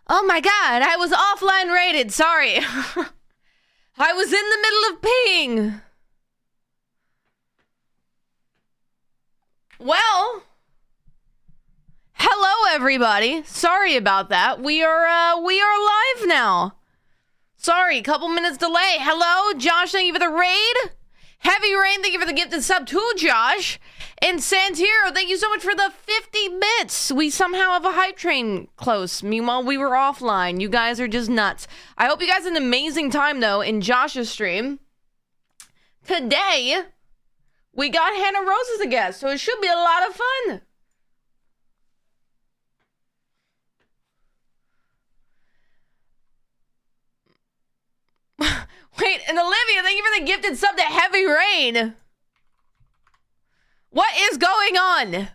Oh my god, I was offline rated. Sorry. I was in the middle of peeing. Well, hello everybody. Sorry about that. We are live now. Sorry, couple minutes delay. Hello, Josh, thank you for the raid. Heavy Rain, thank you for the gifted sub to Josh. And Santiro, thank you so much for the 50 bits. We somehow have a hype train close. Meanwhile, we were offline. You guys are just nuts. I hope you guys had an amazing time, though, in Josh's stream. Today, we got HannahRose as a guest, so it should be a lot of fun. Wait, and Olivia, thank you for the gifted sub to Heavy Rain. What is going on?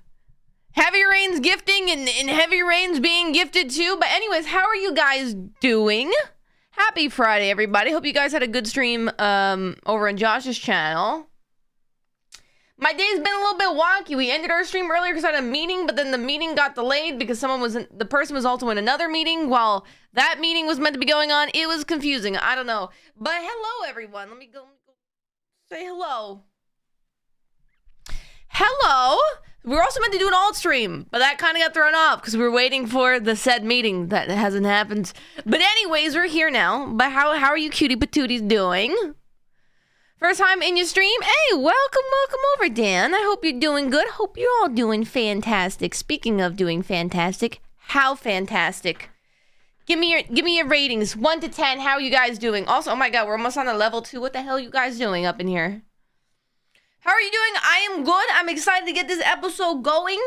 Heavy Rain's gifting and Heavy Rain's being gifted too. But anyways, how are you guys doing? Happy Friday, everybody. Hope you guys had a good stream over on Josh's channel. My day's been a little bit wonky. We ended our stream earlier because I had a meeting, but then the meeting got delayed because the person was also in another meeting while that meeting was meant to be going on. It was confusing. I don't know. But hello, everyone. Let me go say hello. Hello. We were also meant to do an alt stream, but that kind of got thrown off because we were waiting for the said meeting that hasn't happened. But anyways, we're here now. But how are you cutie patooties doing? First time in your stream? Hey, welcome over, Dan. I hope you're doing good. Hope you're all doing fantastic. Speaking of doing fantastic, how fantastic? Give me your ratings, 1 to 10. How are you guys doing? Also, oh my god, we're almost on a level 2. What the hell are you guys doing up in here? How are you doing? I am good. I'm excited to get this episode going.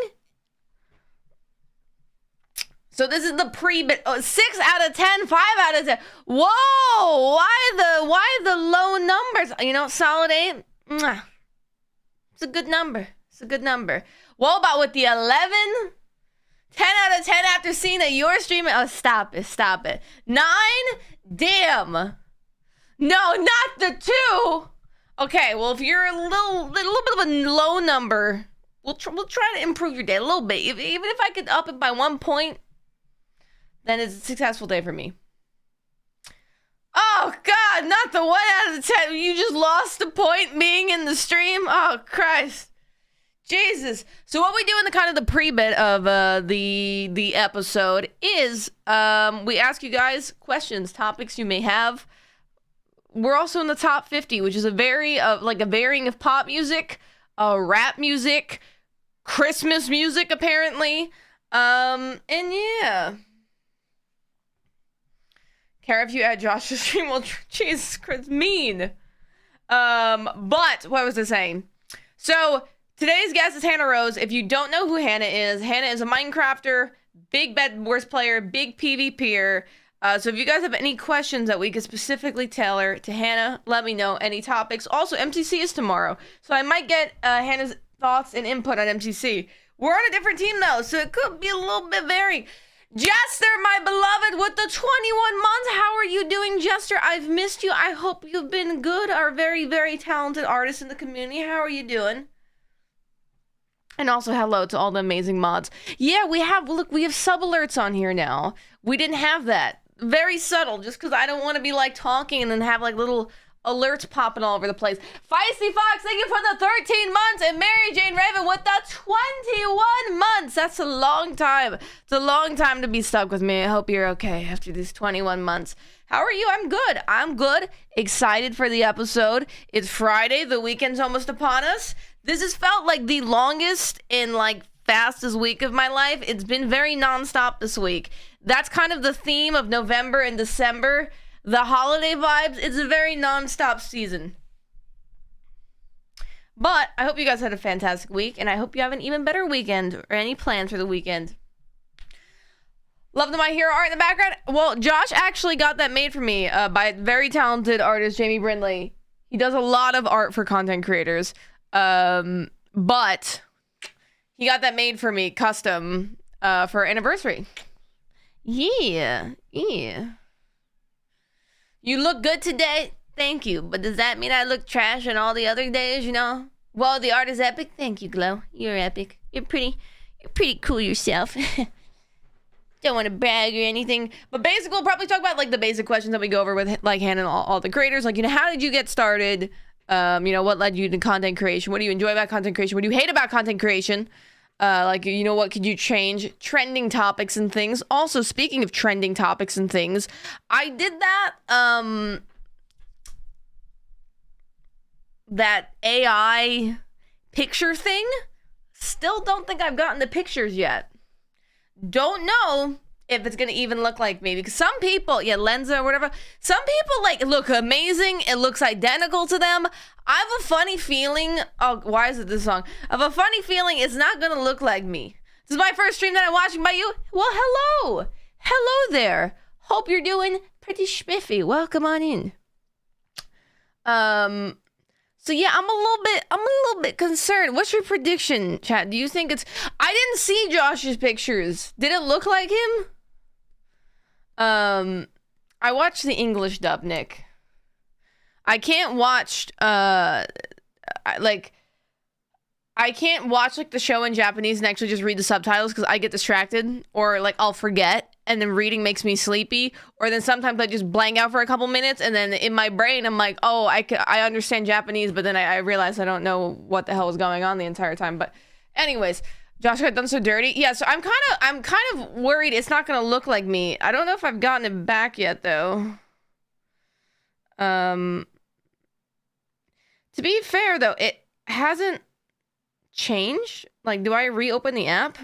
So this is the pre-bit. 6 out of 10, 5 out of 10. Whoa! Why the low numbers? You know, solid 8. Mwah. It's a good number. It's a good number. What about with the 11? 10 out of 10 after seeing that you're streaming. Oh, stop it. Stop it. 9? Damn. No, not the 2. Okay, well, if you're a little bit of a low number, we'll try to improve your day a little bit. Even if I could up it by 1 point, then it's a successful day for me. Oh, God, not the 1 out of 10. You just lost a point being in the stream? Oh, Christ. Jesus. So what we do in the kind of the pre-bit of the episode is we ask you guys questions, topics you may have. We're also in the top 50, which is a varying of pop music, rap music, Christmas music, apparently. And yeah. Care if you add Josh's stream? Well, Jesus Christ, mean. But what was I saying? So today's guest is HannahRose. If you don't know who Hannah is a Minecrafter, big Bed Wars player, big PvPer. So if you guys have any questions that we could specifically tailor to Hannah, let me know. Any topics. Also, MTC is tomorrow. So I might get Hannah's thoughts and input on MTC. We're on a different team, though, so it could be a little bit varying. Jester, my beloved, with the 21 months. How are you doing, Jester? I've missed you. I hope you've been good. Our very, very talented artists in the community. How are you doing? And also hello to all the amazing mods. Yeah, we have sub alerts on here now. We didn't have that. Very subtle, just because I don't want to be like talking and then have like little alerts popping all over the place. Feisty Fox, thank you for the 13 months. And Mary Jane Raven with the 21 months. That's a long time. It's a long time to be stuck with me. I hope you're okay after these 21 months. How are you? I'm good. I'm good. Excited for the episode. It's Friday. The weekend's almost upon us. This has felt like the longest and like fastest week of my life. It's been very nonstop this week. That's kind of the theme of November and December. The holiday vibes. It's a very nonstop season. But I hope you guys had a fantastic week, and I hope you have an even better weekend or any plans for the weekend. Love the My Hero art in the background. Well, Josh actually got that made for me by a very talented artist, Jamie Brindley. He does a lot of art for content creators. But he got that made for me, custom, for anniversary. Yeah. You look good today. Thank you. But does that mean I look trash on all the other days, you know? Well, the art is epic. Thank you, Glow. You're epic. You're pretty cool yourself. don't want to brag or anything, but basically we'll probably talk about like the basic questions that we go over with like Hannah and all the creators. Like, you know, how did you get started? You know, what led you to content creation? What do you enjoy about content creation? What do you hate about content creation? Like, you know, what could you change? Trending topics and things. Also, speaking of trending topics and things, I did that AI picture thing. Still don't think I've gotten the pictures yet. Don't know if it's gonna even look like me, because some people, yeah, Lenza or whatever, some people like look amazing. It looks identical to them. I have a funny feeling. Oh, why is it this song? I have a funny feeling it's not gonna look like me. This is my first stream that I'm watching by you. Well, hello there. Hope you're doing pretty spiffy. Welcome on in. So yeah, I'm a little bit concerned. What's your prediction, chat? Do you think it's... I didn't see Josh's pictures. Did it look like him? I watched the English dub, Nick. I can't watch, I can't watch, like, the show in Japanese and actually just read the subtitles because I get distracted, or, like, I'll forget, and then reading makes me sleepy, or then sometimes I just blank out for a couple minutes, and then in my brain, I'm like, oh, I understand Japanese, but then I realize I don't know what the hell is going on the entire time. But anyways, Josh got done so dirty. Yeah, so I'm kind of worried it's not gonna look like me. I don't know if I've gotten it back yet, though. To be fair, though, it hasn't changed. Like, do I reopen the app?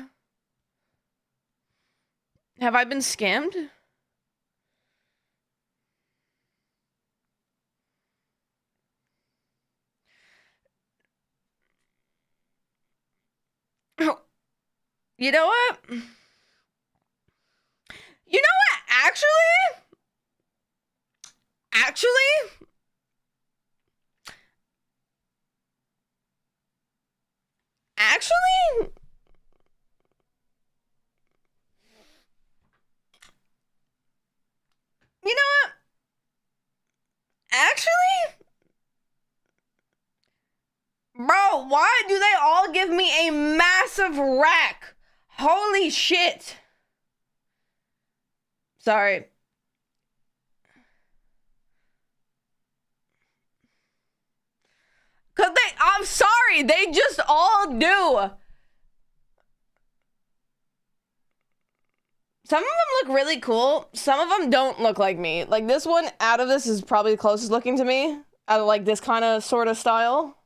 Have I been scammed? Oh, you know what? You know what? Actually, you know what? Bro, why do they all give me a massive rack? Holy shit. Sorry. I'm sorry, they just all do. Some of them look really cool. Some of them don't look like me. Like, this one out of this is probably the closest looking to me. Out of, like, this kind of sort of style.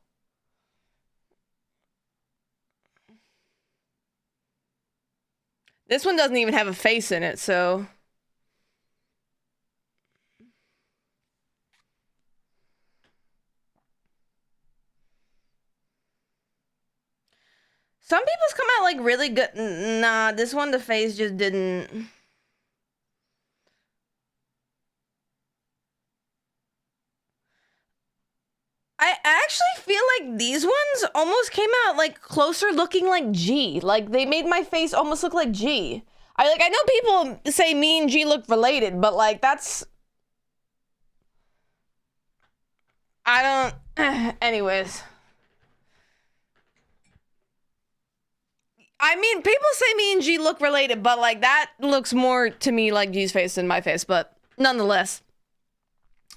This one doesn't even have a face in it, so... Some people's come out, like, really good. Nah, this one, the face just didn't... I actually feel like these ones almost came out, like, closer looking like G. Like, they made my face almost look like G. I know people say me and G look related, but, like, that's... I don't... Anyways... I mean, people say me and G look related, but, like, that looks more to me like G's face than my face, but nonetheless.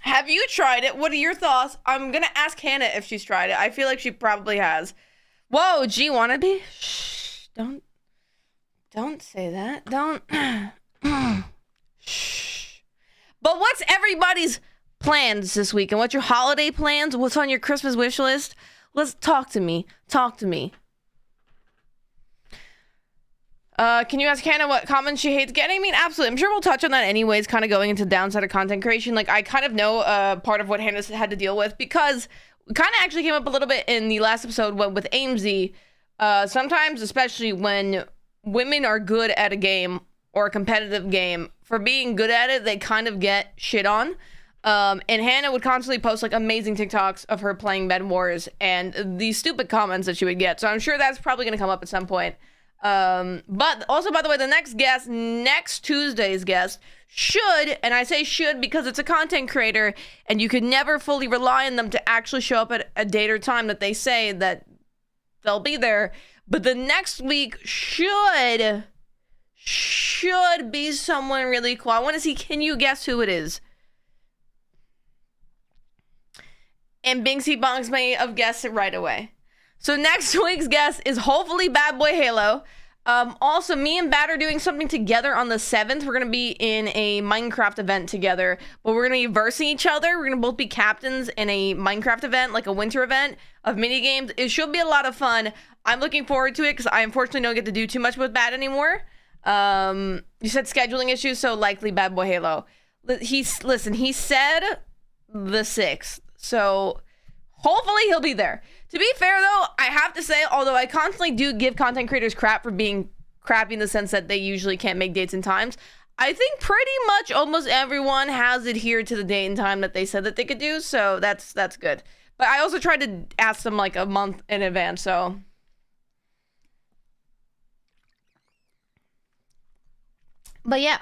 Have you tried it? What are your thoughts? I'm gonna ask Hannah if she's tried it. I feel like she probably has. Whoa, G wannabe? Shh, don't say that. Don't. Shh. But what's everybody's plans this week? And what's your holiday plans? What's on your Christmas wish list? Let's talk to me. Talk to me. Can you ask Hannah what comments she hates getting? I mean, absolutely. I'm sure we'll touch on that anyways, kind of going into the downside of content creation. Like, I kind of know part of what Hannah's had to deal with, because it kind of actually came up a little bit in the last episode with AIMZ. Sometimes, especially when women are good at a game or a competitive game, for being good at it, they kind of get shit on. And Hannah would constantly post, like, amazing TikToks of her playing Bed Wars and these stupid comments that she would get. So I'm sure that's probably going to come up at some point. But also, by the way, the next Tuesday's guest should, and I say should because it's a content creator and you could never fully rely on them to actually show up at a date or time that they say that they'll be there, but the next week should should be someone really cool. I want to see, can you guess who it is? And Binksy Bonks may have guessed it right away. So next week's guest is hopefully Bad Boy Halo. Also, me and Bat are doing something together on the 7th. We're going to be in a Minecraft event together, but we're going to be versing each other. We're going to both be captains in a Minecraft event, like a winter event of mini games. It should be a lot of fun. I'm looking forward to it because I unfortunately don't get to do too much with Bat anymore. You said scheduling issues, so likely Bad Boy Halo. He said the 6th, so hopefully he'll be there. To be fair, though, I have to say, although I constantly do give content creators crap for being crappy in the sense that they usually can't make dates and times, I think pretty much almost everyone has adhered to the date and time that they said that they could do, so that's good. But I also tried to ask them like a month in advance, so... But yeah.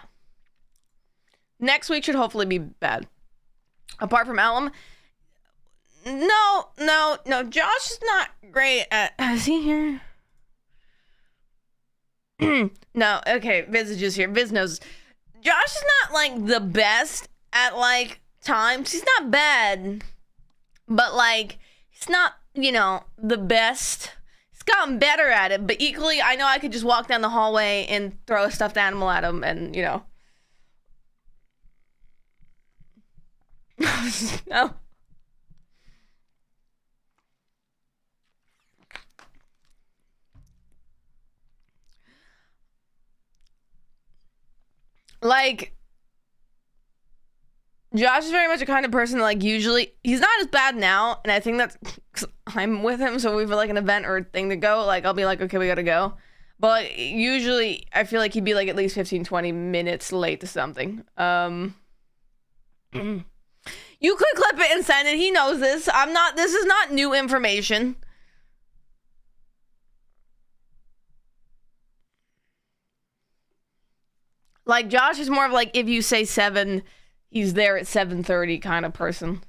Next week should hopefully be bad. Apart from Ellum... No, Josh is not great at... Is he here? No, okay, Viz is just here. Viz knows. Josh is not, like, the best at, like, times. He's not bad. But, like, he's not, you know, the best. He's gotten better at it. But equally, I know I could just walk down the hallway and throw a stuffed animal at him and, you know. No. Like, Josh is very much a kind of person that, like, usually, he's not as bad now, and I think that's, cause I'm with him, so we have, like, an event or a thing to go, like, I'll be like, okay, we gotta go. But, like, usually, I feel like he'd be, like, at least 15, 20 minutes late to something. You could clip it and send it, he knows this. This is not new information. Like, Josh is more of, like, if you say 7, he's there at 7:30 kind of person.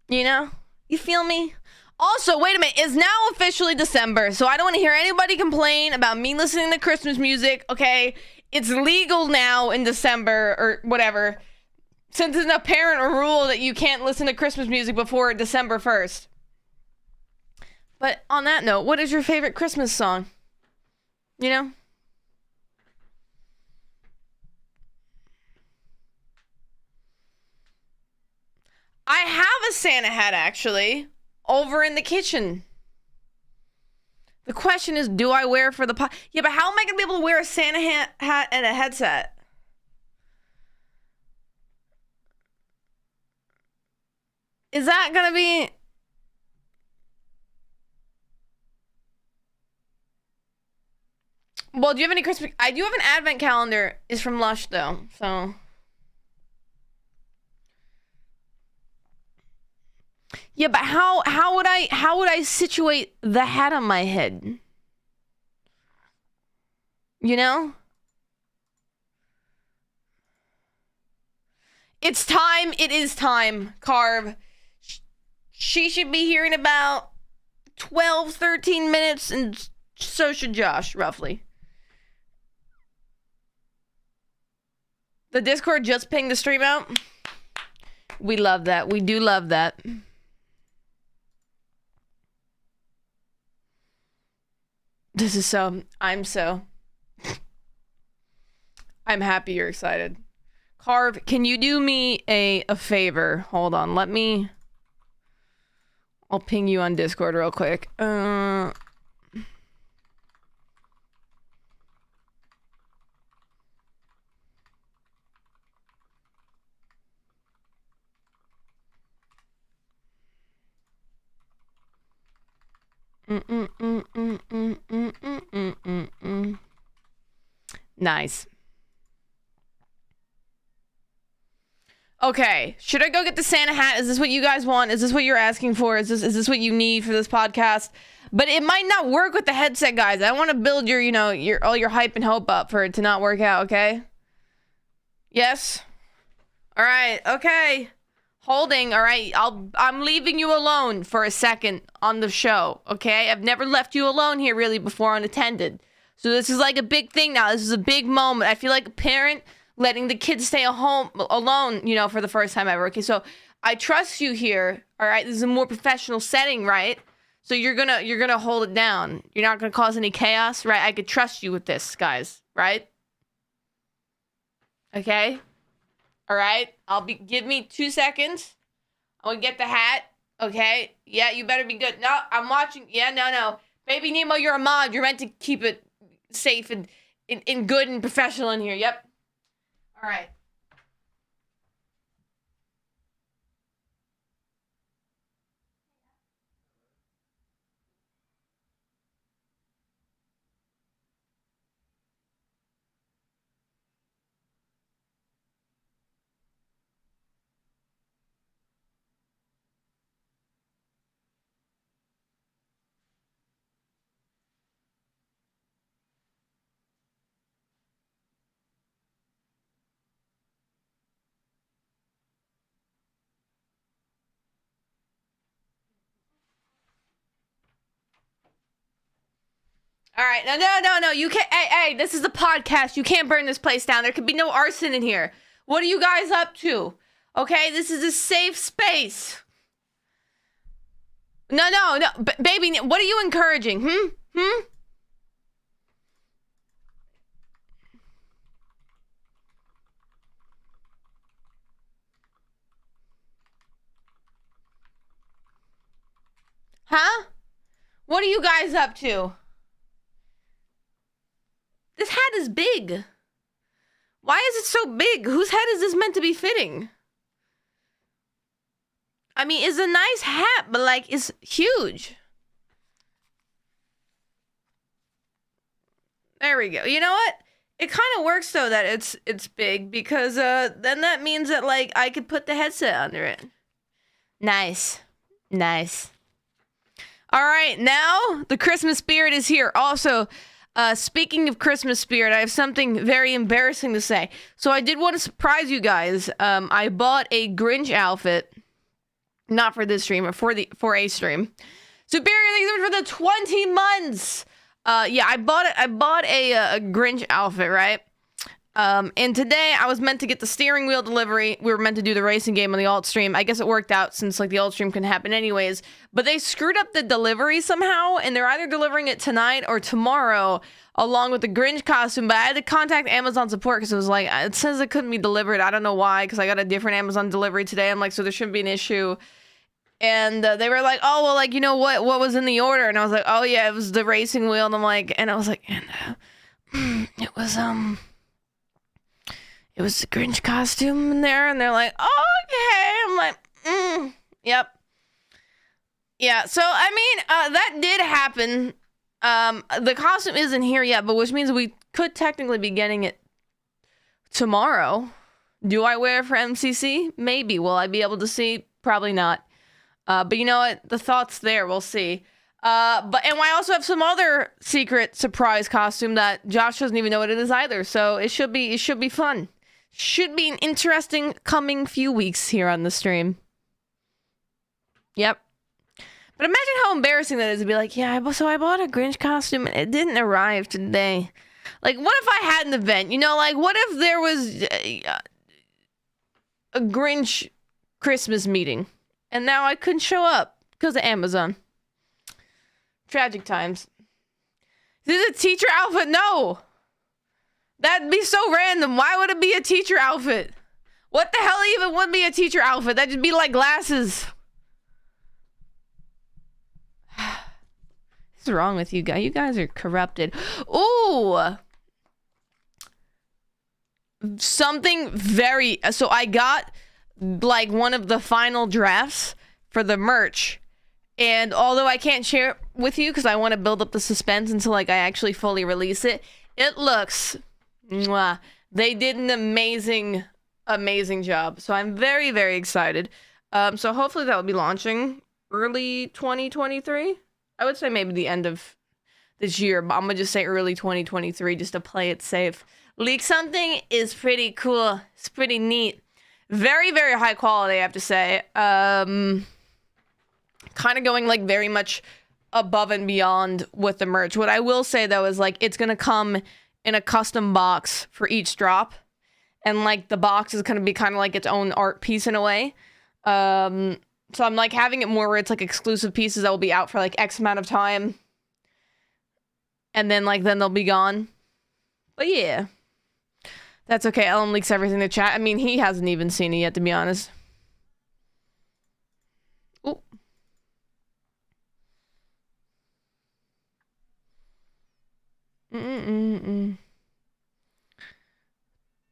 You know? You feel me? Also, wait a minute. It's now officially December, so I don't want to hear anybody complain about me listening to Christmas music, okay? It's legal now in December, or whatever, since it's an apparent rule that you can't listen to Christmas music before December 1st. But on that note, what is your favorite Christmas song? You know? I have a Santa hat, actually, over in the kitchen. The question is, do I wear it for the pot? Yeah, but how am I going to be able to wear a Santa hat and a headset? Is that going to be... Well, do you have any Christmas... I do have an advent calendar. It's from Lush, though, so... Yeah, but how would I situate the hat on my head? You know? It's time. It is time, Carve. She should be here in about 12, 13 minutes, and so should Josh, roughly. The Discord just pinged the stream out. We love that. We do love that. This is so... I'm happy you're excited. Carve, can you do me a favor? Hold on, let me... I'll ping you on Discord real quick. Nice. Okay, should I go get the Santa hat? Is this what you guys want? Is this what you're asking for? Is this what you need for this podcast? But it might not work with the headset, guys. I want to build your, you know, all your hype and hope up for it to not work out, okay? Yes? All right, okay. Holding, all right? I'm leaving you alone for a second on the show, okay? I've never left you alone here really before unattended. So this is like a big thing now. This is a big moment. I feel like a parent letting the kids stay at home alone, you know, for the first time ever. Okay, so I trust you here, all right? This is a more professional setting, right? So you're gonna hold it down. You're not gonna cause any chaos, right? I could trust you with this, guys, right? Okay? All right? Give me 2 seconds. I'm gonna get the hat, okay? Yeah, you better be good. No, I'm watching. Yeah, no. Baby Nemo, you're a mod. You're meant to keep it safe and good and professional in here. Yep. All right. All right, no. You can't. Hey, this is a podcast. You can't burn this place down. There could be no arson in here. What are you guys up to? Okay, this is a safe space. No. Baby, what are you encouraging? Huh? What are you guys up to? This hat is big. Why is it so big? Whose head is this meant to be fitting? I mean, it's a nice hat, but like, it's huge. There we go. You know what? It kind of works though that it's big because then that means that like I could put the headset under it. Nice. All right, now the Christmas spirit is here. Also, speaking of Christmas spirit, I have something very embarrassing to say. So I did want to surprise you guys. I bought a Grinch outfit, not for this stream, or for a stream. Superior, thank you so much for the 20 months. Yeah, I bought a Grinch outfit, right? And today I was meant to get the steering wheel delivery. We were meant to do the racing game on the alt stream. I guess it worked out since like the alt stream couldn't happen anyways. But they screwed up the delivery somehow, and they're either delivering it tonight or tomorrow, along with the Grinch costume. But I had to contact Amazon support because it was like, it says it couldn't be delivered. I don't know why, because I got a different Amazon delivery today. I'm like, so there shouldn't be an issue. And they were like, oh, well, like, you know what was in the order? And I was like, oh yeah, it was the racing wheel. And I'm like, and I was like, and it was the Grinch costume in there. And they're like, oh, okay. I'm like, yep. Yeah, so, I mean, that did happen. The costume isn't here yet, but which means we could technically be getting it tomorrow. Do I wear it for MCC? Maybe. Will I be able to see? Probably not. But you know what? The thought's there. We'll see. And I also have some other secret surprise costume that Josh doesn't even know what it is either. So it should be fun. Should be an interesting coming few weeks here on the stream. Yep. But imagine how embarrassing that is to be like, yeah, I bought a Grinch costume and it didn't arrive today. Like, what if I had an event? You know, like, what if there was a Grinch Christmas meeting and now I couldn't show up because of Amazon? Tragic times. Is it a teacher outfit? No. That'd be so random. Why would it be a teacher outfit? What the hell even would be a teacher outfit? That'd just be like glasses. What's wrong with you guys? You guys are corrupted. Ooh. Something very... So I got like one of the final drafts for the merch. And although I can't share it with you because I want to build up the suspense until like I actually fully release it, it looks... Mwah. They did an amazing job. So I'm very, very excited. So hopefully that will be launching early 2023. I would say maybe the end of this year, but I'm gonna just say early 2023 just to play it safe. Leak something is pretty cool. It's pretty neat. Very, very high quality, I have to say. Kind of going like very much above and beyond with the merch. What I will say though is like it's gonna come in a custom box for each drop, and like the box is gonna be kind of like its own art piece in a way. So I'm like having it more where it's like exclusive pieces that will be out for like X amount of time, and then they'll be gone. But yeah, that's okay. Ellum leaks everything to chat. I mean, he hasn't even seen it yet, to be honest. Ooh.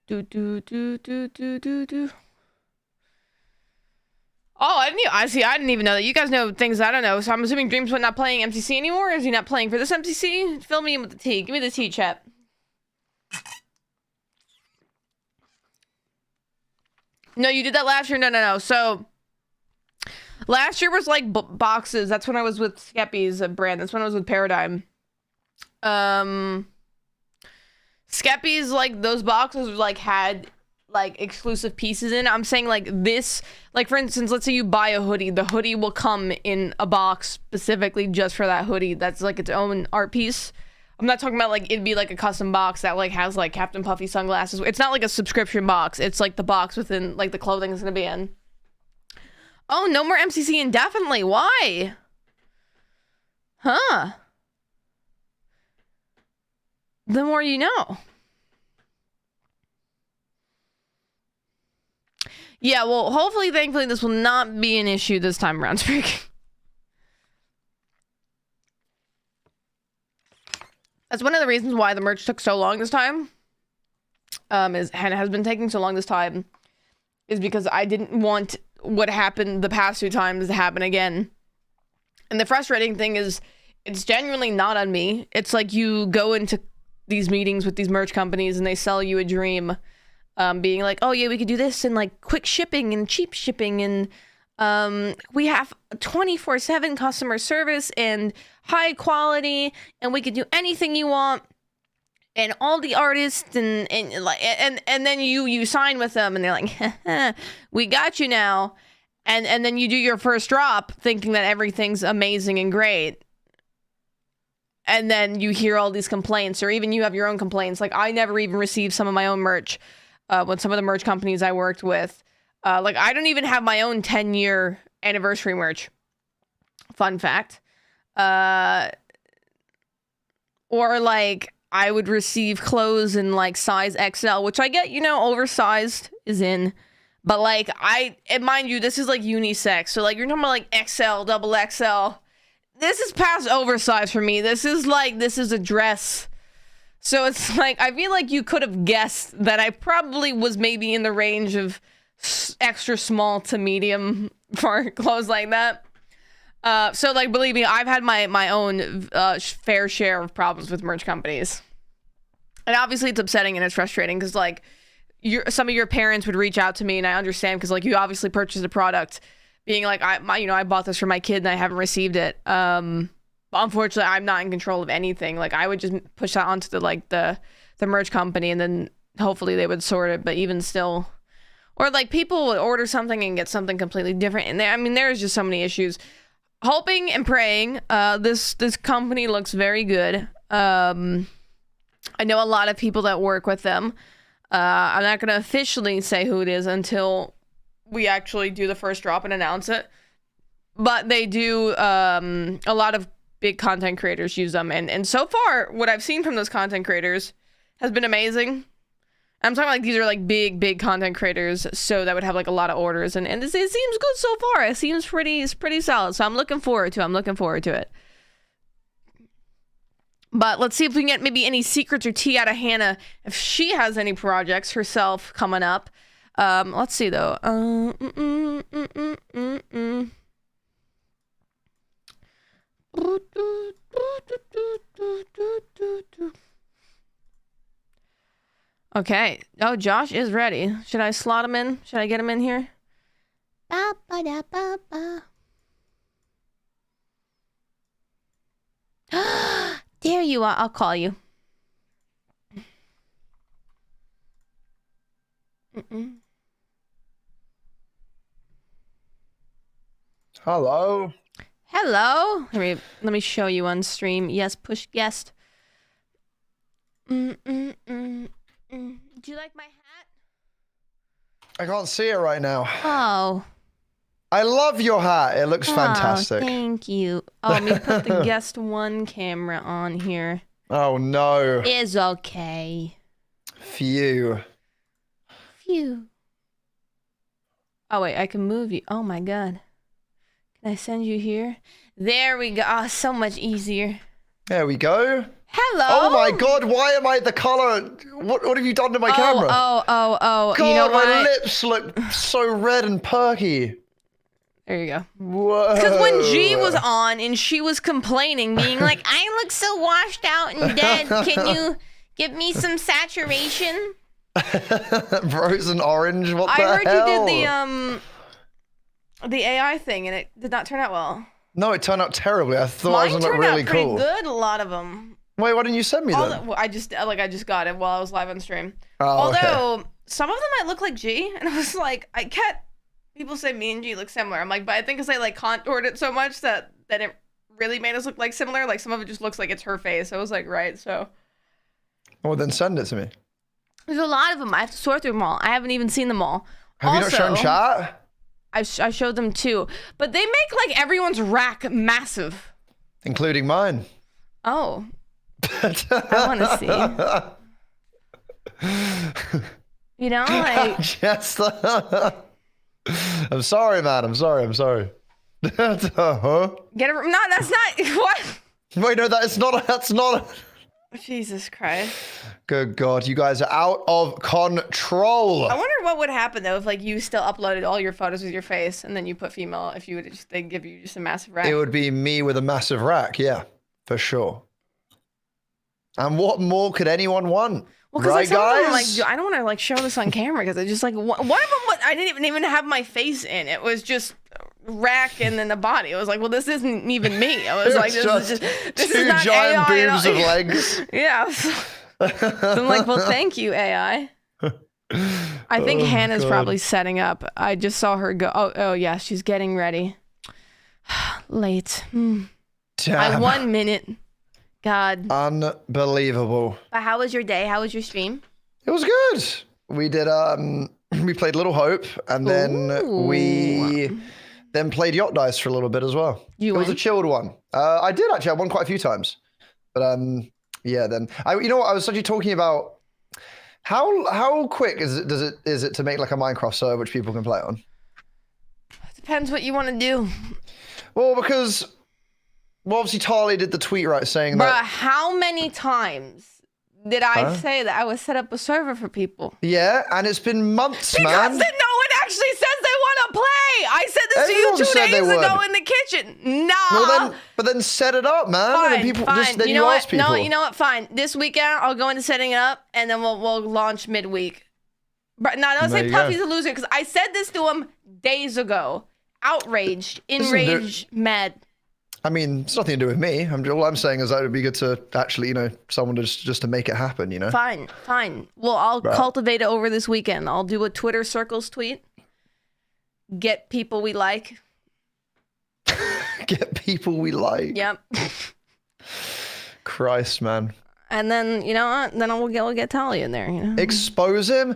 Do. Oh, I didn't even know that. You guys know things I don't know. So I'm assuming Dream's not playing MCC anymore? Or is he not playing for this MCC? Fill me in with the tea. Give me the tea, chat. No, you did that last year? No. So last year was like boxes. That's when I was with Skeppy's brand. That's when I was with Paradigm. Skeppy's, like, those boxes like had like exclusive pieces in. I'm saying like this, like for instance, let's say you buy a hoodie. The hoodie will come in a box specifically just for that hoodie. That's like its own art piece. I'm not talking about like it'd be like a custom box that like has like Captain Puffy sunglasses. It's not like a subscription box. It's like the box within like the clothing is gonna be in. Oh, no more MCC indefinitely. Why? Huh? The more you know. Yeah, well, hopefully, thankfully, this will not be an issue this time around, Sprig. That's one of the reasons why the merch took so long this time. Is Hannah has been taking so long this time. Is because I didn't want what happened the past 2 times to happen again. And the frustrating thing is, it's genuinely not on me. It's like you go into these meetings with these merch companies and they sell you a dream. Being like, oh yeah, we could do this and like quick shipping and cheap shipping and we have 24/7 customer service and high quality and we could do anything you want and all the artists and then you sign with them and they're like, we got you now, and then you do your first drop thinking that everything's amazing and great. And then you hear all these complaints, or even you have your own complaints. Like I never even received some of my own merch. With some of the merch companies I worked with. Like, I don't even have my own 10-year anniversary merch. Fun fact. Or, like, I would receive clothes in, like, size XL, which I get, you know, oversized is in. But, like, and mind you, this is, like, unisex. So, like, you're talking about, like, XL, double XL. This is past oversized for me. This is a dress. So it's like, I feel like you could have guessed that I probably was maybe in the range of extra small to medium for clothes like that. So like, believe me, I've had my own fair share of problems with merch companies. And obviously it's upsetting and it's frustrating because like some of your parents would reach out to me, and I understand because like you obviously purchased a product being like, I bought this for my kid and I haven't received it. But unfortunately, I'm not in control of anything. Like, I would just push that onto the merch company, and then hopefully they would sort it. But even still, or like people would order something and get something completely different. And there's just so many issues. Hoping and praying. This company looks very good. I know a lot of people that work with them. I'm not gonna officially say who it is until we actually do the first drop and announce it. But they do a lot of big content creators use them, and so far what I've seen from those content creators has been amazing. I'm talking like these are like big content creators, so that would have like a lot of orders, and it seems good so far. It seems pretty solid, so I'm looking forward to it. But let's see if we can get maybe any secrets or tea out of Hannah if she has any projects herself coming up. Let's see though. Okay. Oh, Josh is ready. Should I slot him in? Should I get him in here? There you are. I'll call you. Hello. Hello. Let me show you on stream. Yes, push guest. Do you like my hat? I can't see it right now. Oh. I love your hat. It looks fantastic. Thank you. Oh, let me put the guest one camera on here. Oh no. It's okay. Phew. Oh wait, I can move you. Oh my god. Can I send you here? There we go. Oh, so much easier. There we go. Hello. Oh my god, why am I the color? What have you done to my camera? Oh. God, You know my what? lips look so red and perky. There you go. Whoa. Because when G was on and she was complaining, being like, I look so washed out and dead. Can you give me some saturation? Frozen orange, what the hell? I heard you did the AI thing and it did not turn out well. No, it turned out terribly. I thought it was Mine turned really out pretty cool. good, a lot of them. Wait, why didn't you send me them? Well, I just got it while I was live on stream. Oh, Although, some of them might look like G, and I was like, people say me and G look similar. I'm like, but I think because I like contoured it so much that it really made us look like similar. Like some of it just looks like it's her face. I was like, right, so. Well, then send it to me. There's a lot of them. I have to sort through them all. I haven't even seen them all. Have you not shown chat? I showed them too. But they make like everyone's rack massive. Including mine. Oh. I want to see. You know, like. Just, I'm sorry, man. I'm sorry. Huh? Get it? No, that's not. What? Wait, no, that's not. Jesus Christ. Good God, you guys are out of control. I wonder what would happen though if like you still uploaded all your photos with your face and then you put female. If you would just they give you just a massive rack. It would be me with a massive rack, yeah, for sure. And what more could anyone want? Well, right, guys? Like, I don't want to like show this on camera because I just like one of them. I didn't even have my face in. It was just rack and then the body. It was like, well, this isn't even me. I was like, this is not giant AI boobs of legs. Yeah. So I'm like, well, thank you, AI. I think Hannah's probably setting up. I just saw her go. Oh yeah, she's getting ready. Late. Damn. 1 minute. God. Unbelievable. But how was your day? How was your stream? It was good. We did we played Little Hope and then we played Yacht Dice for a little bit as well. It was a chilled one. I did actually. I won quite a few times. But yeah, then you know what I was actually talking about how quick is it to make like a Minecraft server which people can play on? Depends what you want to do. Well, because obviously Tarly did the tweet right saying that. Bruh, how many times did I say that I would set up a server for people? Yeah, and it's been months, because man. no one actually says they want to play. I said this to you 2 days ago in the kitchen. Nah. Well, but then set it up, man. Fine, and then people fine. then you ask people. No, you know what? Fine. This weekend I'll go into setting it up, and then we'll launch midweek. But no, don't say Puffy's a loser because I said this to him days ago. Outraged, enraged, mad. I mean, it's nothing to do with me. All I'm saying is that it would be good to actually, someone just to make it happen, Fine. Well, I'll cultivate it over this weekend. I'll do a Twitter circles tweet. Get people we like. Get people we like. Yep. Christ, man. And then, you know what? Then we'll get Talia in there, Expose him?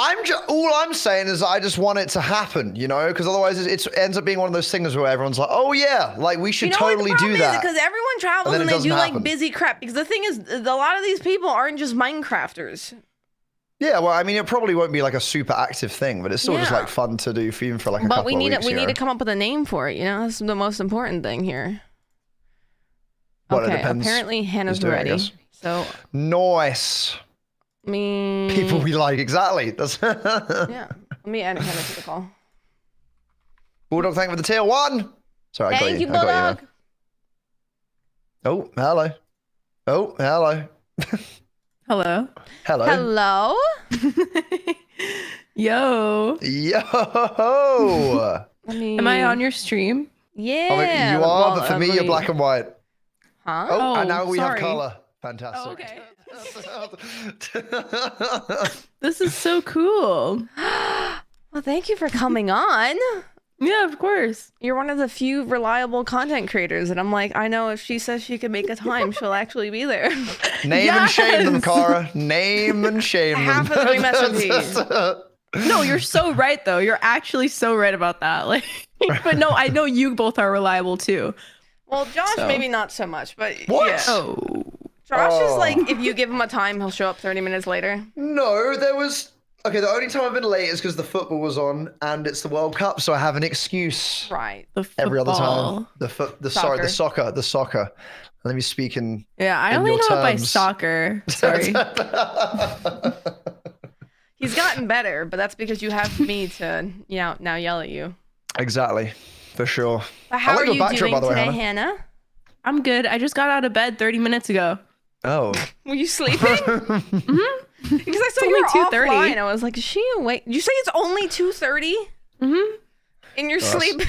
All I'm saying is I just want it to happen, because otherwise it ends up being one of those things where everyone's like, oh yeah, like we should totally do that. Because everyone travels and they do like busy crap. Because the thing is, a lot of these people aren't just Minecrafters. Yeah, well, I mean, it probably won't be like a super active thing, but it's still just like fun to do even for like a couple of weeks. But we need to come up with a name for it. That's the most important thing here. Well, okay, apparently Hannah's ready. So nice. People we like, exactly. That's yeah. Let me add Hannah to the call. Bulldog, thank you for the tier 1. Sorry, I got you. Thank you, Bulldog. Oh, hello. Oh, hello. Hello. Hello. Yo. Yo. Am I on your stream? Yeah. I mean, you are, but for me, you're black and white. Huh? Oh, and now we have color. Fantastic. Oh, okay. This is so cool. Well, thank you for coming on. Yeah, of course. You're one of the few reliable content creators, and I'm like, I know if she says she can make a time, she'll actually be there. Name and shame them, Cara. Name and shame them. Half of the message. No, you're so right though. You're actually so right about that. Like, but no, I know you both are reliable too. Well, Josh, maybe not so much, but What? yeah. Oh. Josh is like, if you give him a time, he'll show up 30 minutes later. No, there was... Okay, the only time I've been late is because the football was on and it's the World Cup, so I have an excuse. Right. Every other time. Soccer. The soccer. Let me speak in Yeah, I in only your know it by terms. soccer. Sorry. He's gotten better, but that's because you have me to now yell at you. Exactly, for sure. But how I like are your you backdrop, doing by the way, today, Hannah. Hannah? I'm good. I just got out of bed 30 minutes ago. Oh. Were you sleeping? Mm-hmm. Because I saw It's you were only 2:30. offline. I was like, is she awake? Did you say it's only 2:30? Mm-hmm. And you're sleeping?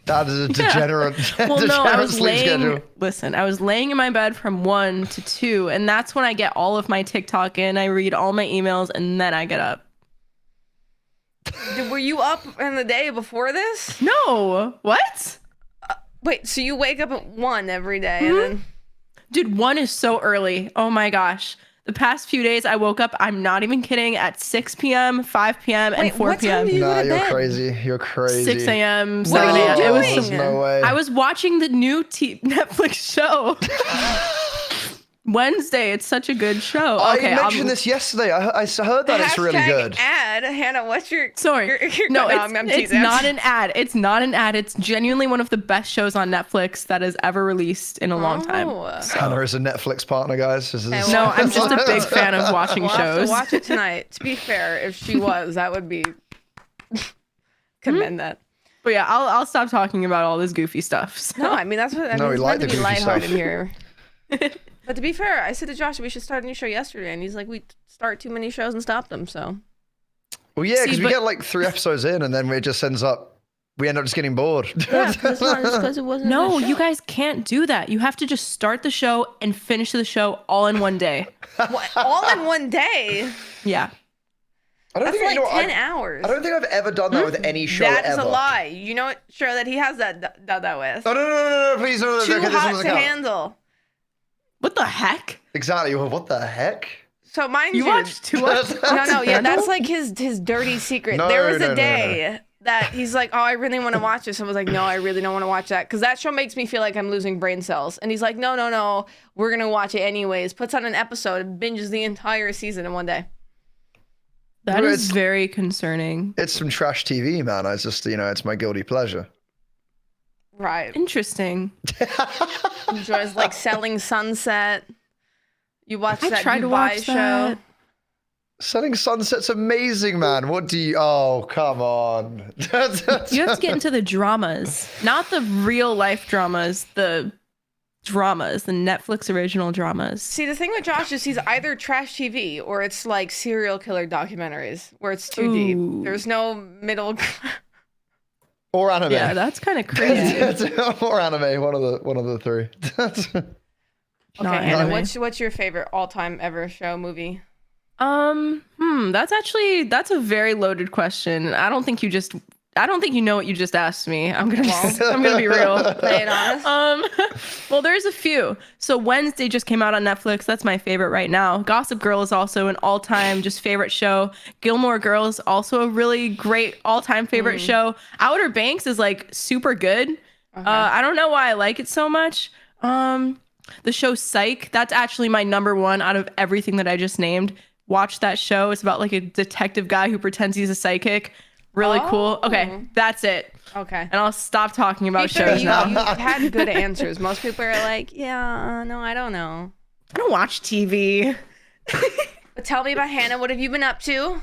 That is a degenerate, Well, no, I degenerate was sleep schedule. laying. Listen, I was laying in my bed from 1 to 2, and that's when I get all of my TikTok in. I read all my emails, and then I get up. Were you up in the day before this? No, what? Wait, so you wake up at 1 every day and then... Dude, 1 is so early. Oh my gosh. The past few days, I woke up, I'm not even kidding, at 6 p.m., 5 p.m., and Wait, 4 what time p.m. do you go Nah, to you're bed? crazy. You're crazy. 6 a.m., What 7 are you a.m. It was doing? so, No way. I was watching the new Netflix show. Wednesday, it's such a good show. I Okay, mentioned this yesterday. I heard that it's really Hashtag good. ad. Hannah, what's your... Sorry. No, No, I'm it's teasing. not an ad. It's not an ad. It's genuinely one of the best shows on Netflix that has ever released in a long time. Oh. Hannah is a Netflix partner, guys. This is... Hey, No, I'm just a big fan of watching We'll have to shows. watch it tonight. To be fair, if she was, that would be... Commend that. But yeah, I'll stop talking about all this goofy stuff. So. No, I mean, that's what... I No, mean, we it's like meant to the be goofy lighthearted stuff. here. But to be fair, I said to Josh, we should start a new show yesterday, and he's like, we start too many shows and stop them, so... Well, yeah, See, because we but- get like 3 episodes in and then it just ends up... We end up just getting bored. Yeah, because it wasn't No, a show. you guys can't do that. You have to just start the show and finish the show all in one day. What, all in one day? Yeah. I don't That's think, like you know, 10 hours. I don't think I've ever done that with any show That ever. is a lie. You know what show that he has done that with? Oh, no, please, no, Too okay, this Hot doesn't to count. Handle. What the heck? Exactly. Well, what the heck? So mind You watched 2 hours? No, yeah, that's like his dirty secret. No, There was no, a no, day that he's like, oh, I really want to watch this. I was like, no, I really don't want to watch that. Because that show makes me feel like I'm losing brain cells. And he's like, no, we're going to watch it anyways. Puts on an episode and binges the entire season in one day. That Well, is very concerning. It's some trash TV, man. I just, it's my guilty pleasure. Right. Interesting. Enjoys like Selling Sunset. You watch I that tried to Dubai watch show. that. Selling Sunset's amazing, man. What do you... Oh, come on. You have to get into the dramas, not the real life dramas, the Netflix original dramas. See, the thing with Josh is he's either trash TV or it's like serial killer documentaries where it's too Ooh. deep. There's no middle. Or anime. Yeah, that's kind of crazy. Or anime, one of the 3. Okay, Not Hannah, anime. what's your favorite all-time ever show movie? That's a very loaded question. I don't think you know what you just asked me. I'm gonna be real. Play it on us. Well, there's a few. So Wednesday just came out on Netflix. That's my favorite right now. Gossip Girl is also an all-time just favorite show. Gilmore Girls, also a really great all-time favorite show. Outer Banks is like super good. I don't know why I like it so much. The show Psych, that's actually my number 1 out of everything that I just named. Watch that show. It's about like a detective guy who pretends he's a psychic. Really cool. Okay, that's it. Okay. And I'll stop talking about Sure, shows now. you had good answers. Most people are like, yeah, no, I don't know. I don't watch TV. But tell me about Hannah. What have you been up to?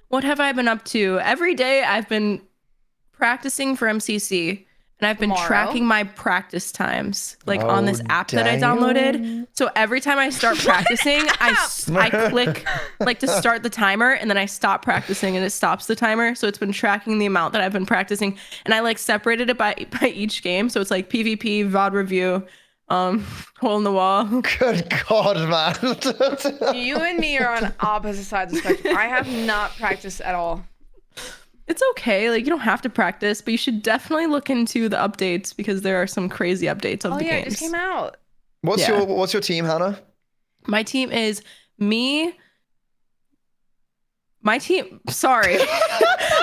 What have I been up to? Every day I've been practicing for MCC. And I've been Tomorrow? tracking my practice times, like on this app that I downloaded. So every time I start practicing, I click like to start the timer, and then I stop practicing, and it stops the timer. So it's been tracking the amount that I've been practicing, and I like separated it by each game. So it's like PvP, VOD review, hole in the wall. Good God, man. You and me are on opposite sides of the spectrum. I have not practiced at all. It's okay. Like, you don't have to practice, but you should definitely look into the updates because there are some crazy updates of the games. It just came out. What's your team, Hannah? My team is me. My team, sorry.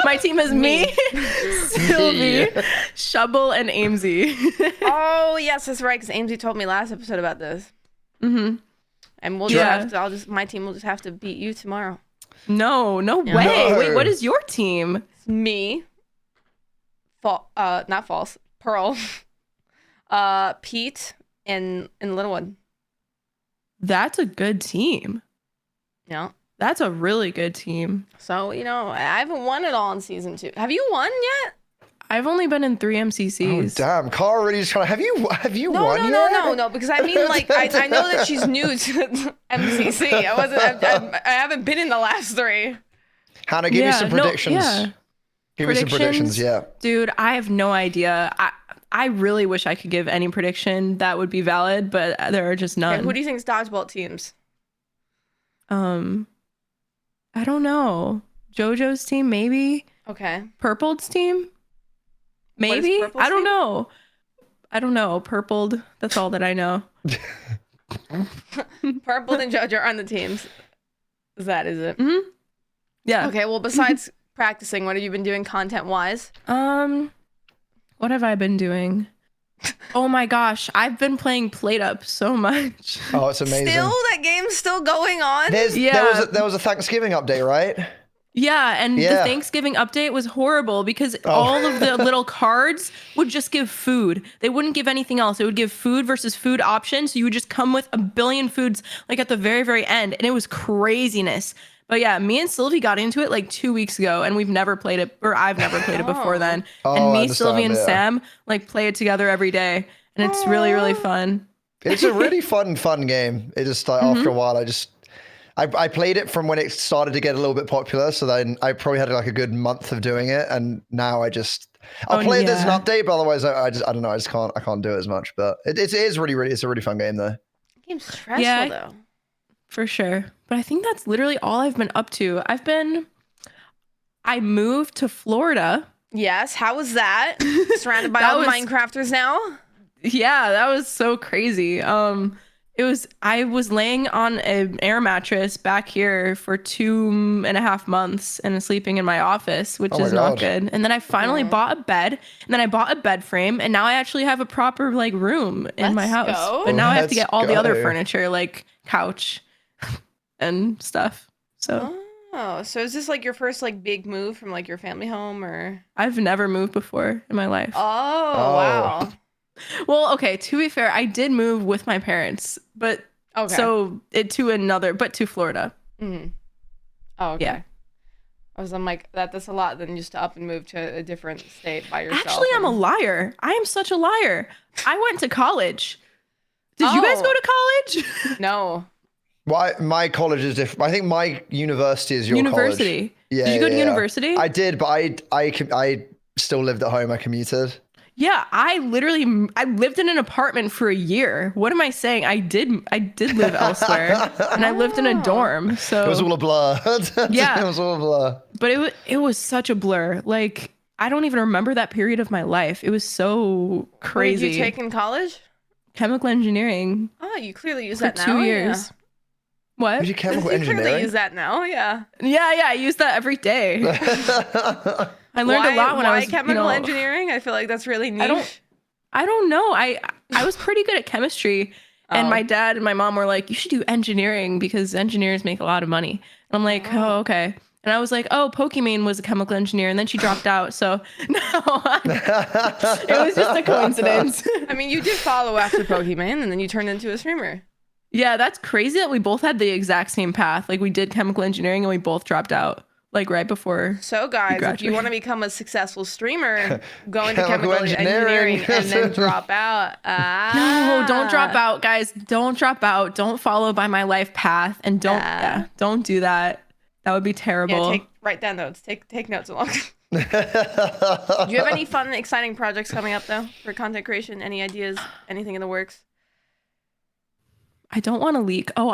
My team is me, Sylvie, Shubble, and Amesy. Oh, yes, that's right, because Amesy told me last episode about this. Mm-hmm. And we'll just have to, my team will just have to beat you tomorrow. No way. No. Wait, what is your team? It's me. Not False. Pearl. Pete, and Little One. That's a good team. Yeah. That's a really good team. So, I haven't won it all in season 2. Have you won yet? I've only been in 3 MCCs. Oh, damn. Cara already just kind of, have you won yet? No, because I mean, like, I know that she's new to MCC. I haven't been in the last 3. Hannah, give me some predictions. Give me some predictions, yeah. Dude, I have no idea. I really wish I could give any prediction that would be valid, but there are just none. Okay, who do you think's dodgeball teams? I don't know. JoJo's team, maybe. Okay. Purpled's team, maybe. I don't know. Purpled. That's all that I know. Purpled and JoJo are on the teams. Is it? Mm-hmm. Yeah. Okay. Well, besides practicing, what have you been doing content-wise? What have I been doing? Oh my gosh, I've been playing Plate Up so much. Oh, it's amazing. Still, that game's still going on? There was a Thanksgiving update, right? Yeah, and the Thanksgiving update was horrible because all of the little cards would just give food. They wouldn't give anything else. It would give food versus food options. So you would just come with a billion foods like at the very, very end. And it was craziness. But yeah, me and Sylvie got into it like 2 weeks ago and we've never played it, or I've never played it before then. And me, Sylvie, and Sam like play it together every day. And it's really, really fun. It's a really fun game. It just like after a while, I played it from when it started to get a little bit popular. So then I probably had like a good month of doing it. And now I'll play it as an update, but otherwise I don't know. I can't do it as much, but it is really, it's a really fun game though. The game's stressful though. For sure. But I think that's literally all I've been up to. I moved to Florida. Yes. How was that? Surrounded by all the Minecrafters now? Yeah, that was so crazy. I was laying on an air mattress back here for 2.5 months and sleeping in my office, which is not good. And then I finally bought a bed, and then I bought a bed frame, and now I actually have a proper like room in my house. But now I have to get all the other furniture, like couch and stuff. So is this like your first like big move from like your family home, or? I've never moved before in my life. Oh. Wow. Well, okay, to be fair, I did move with my parents, but to Florida. Mm-hmm. Oh, okay. Yeah. I'm like, that's a lot than just to up and move to a different state by yourself. Actually, I'm a liar. I am such a liar. I went to college. Did you guys go to college? No. Well, my college is different. I think my university is your university. College. Yeah, did you go to university? I did, but I still lived at home. I commuted. Yeah, I lived in an apartment for a year. What am I saying? I did live elsewhere, and I lived in a dorm. So it was all a blur. Yeah, it was all a blur. But it was such a blur. Like I don't even remember that period of my life. It was so crazy. What did you take in college? Chemical engineering. Oh, you clearly use that now. 2 years. Yeah. What? Did you chemical engineering? Clearly use that now. Yeah. Yeah. I use that every day. I learned a lot when I was chemical engineering. I feel like that's really niche. I don't know. I was pretty good at chemistry, and my dad and my mom were like, "You should do engineering because engineers make a lot of money." And I'm like, "Oh, okay." And I was like, "Oh, Pokimane was a chemical engineer," and then she dropped out. So no, it was just a coincidence. I mean, you did follow after Pokimane, and then you turned into a streamer. Yeah, that's crazy that we both had the exact same path. Like we did chemical engineering, and we both dropped out. Like right before. So guys, if you want to become a successful streamer, go into chemical engineering and then drop out. No, don't drop out, guys. Don't drop out. Don't follow by my life path, and don't do that. That would be terrible. Yeah, write down notes. Take notes along. Do you have any fun, exciting projects coming up though for content creation? Any ideas? Anything in the works? I don't want to leak. Oh,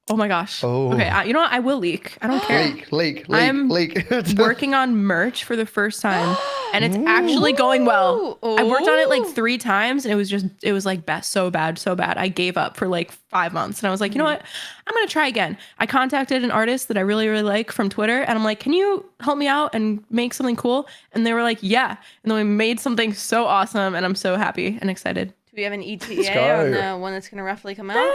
Oh my gosh. Oh. Okay, you know what? I will leak. I don't care. Leak. I'm leak. working on merch for the first time, and it's actually going well. I worked on it like 3 times, and it was like so bad. I gave up for like 5 months, and I was like, you know what? I'm gonna try again. I contacted an artist that I really, really like from Twitter, and I'm like, can you help me out and make something cool? And they were like, yeah. And then we made something so awesome, and I'm so happy and excited. Do we have an ETA on the one that's gonna roughly come out?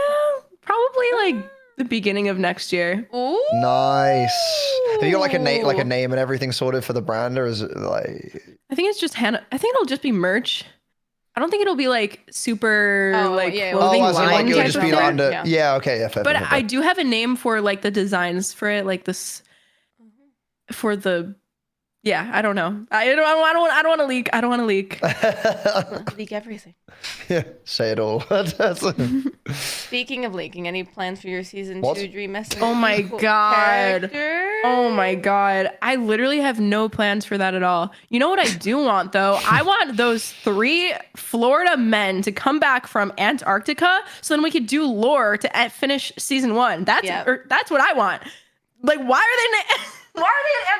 Probably like the beginning of next year. Ooh. Nice. Have you got like a name and everything sorted for the brand, or is it like? I think it's just Hannah. I think it'll just be merch. I don't think it'll be like super clothing as in, line like, it'll type just of be thing. under. Yeah. Okay. Yeah. Fair, But fair. I do have a name for like the designs for it, like this for the. Yeah, I don't know. I don't want to leak. I don't want to leak. Leak everything. Yeah, say it all. Speaking of leaking, any plans for your season 2 Dream Messenger? Oh my god. Character? Oh my god. I literally have no plans for that at all. You know what I do want though? I want those 3 Florida men to come back from Antarctica so then we could do lore to finish season 1. That's what I want. Like, why are they in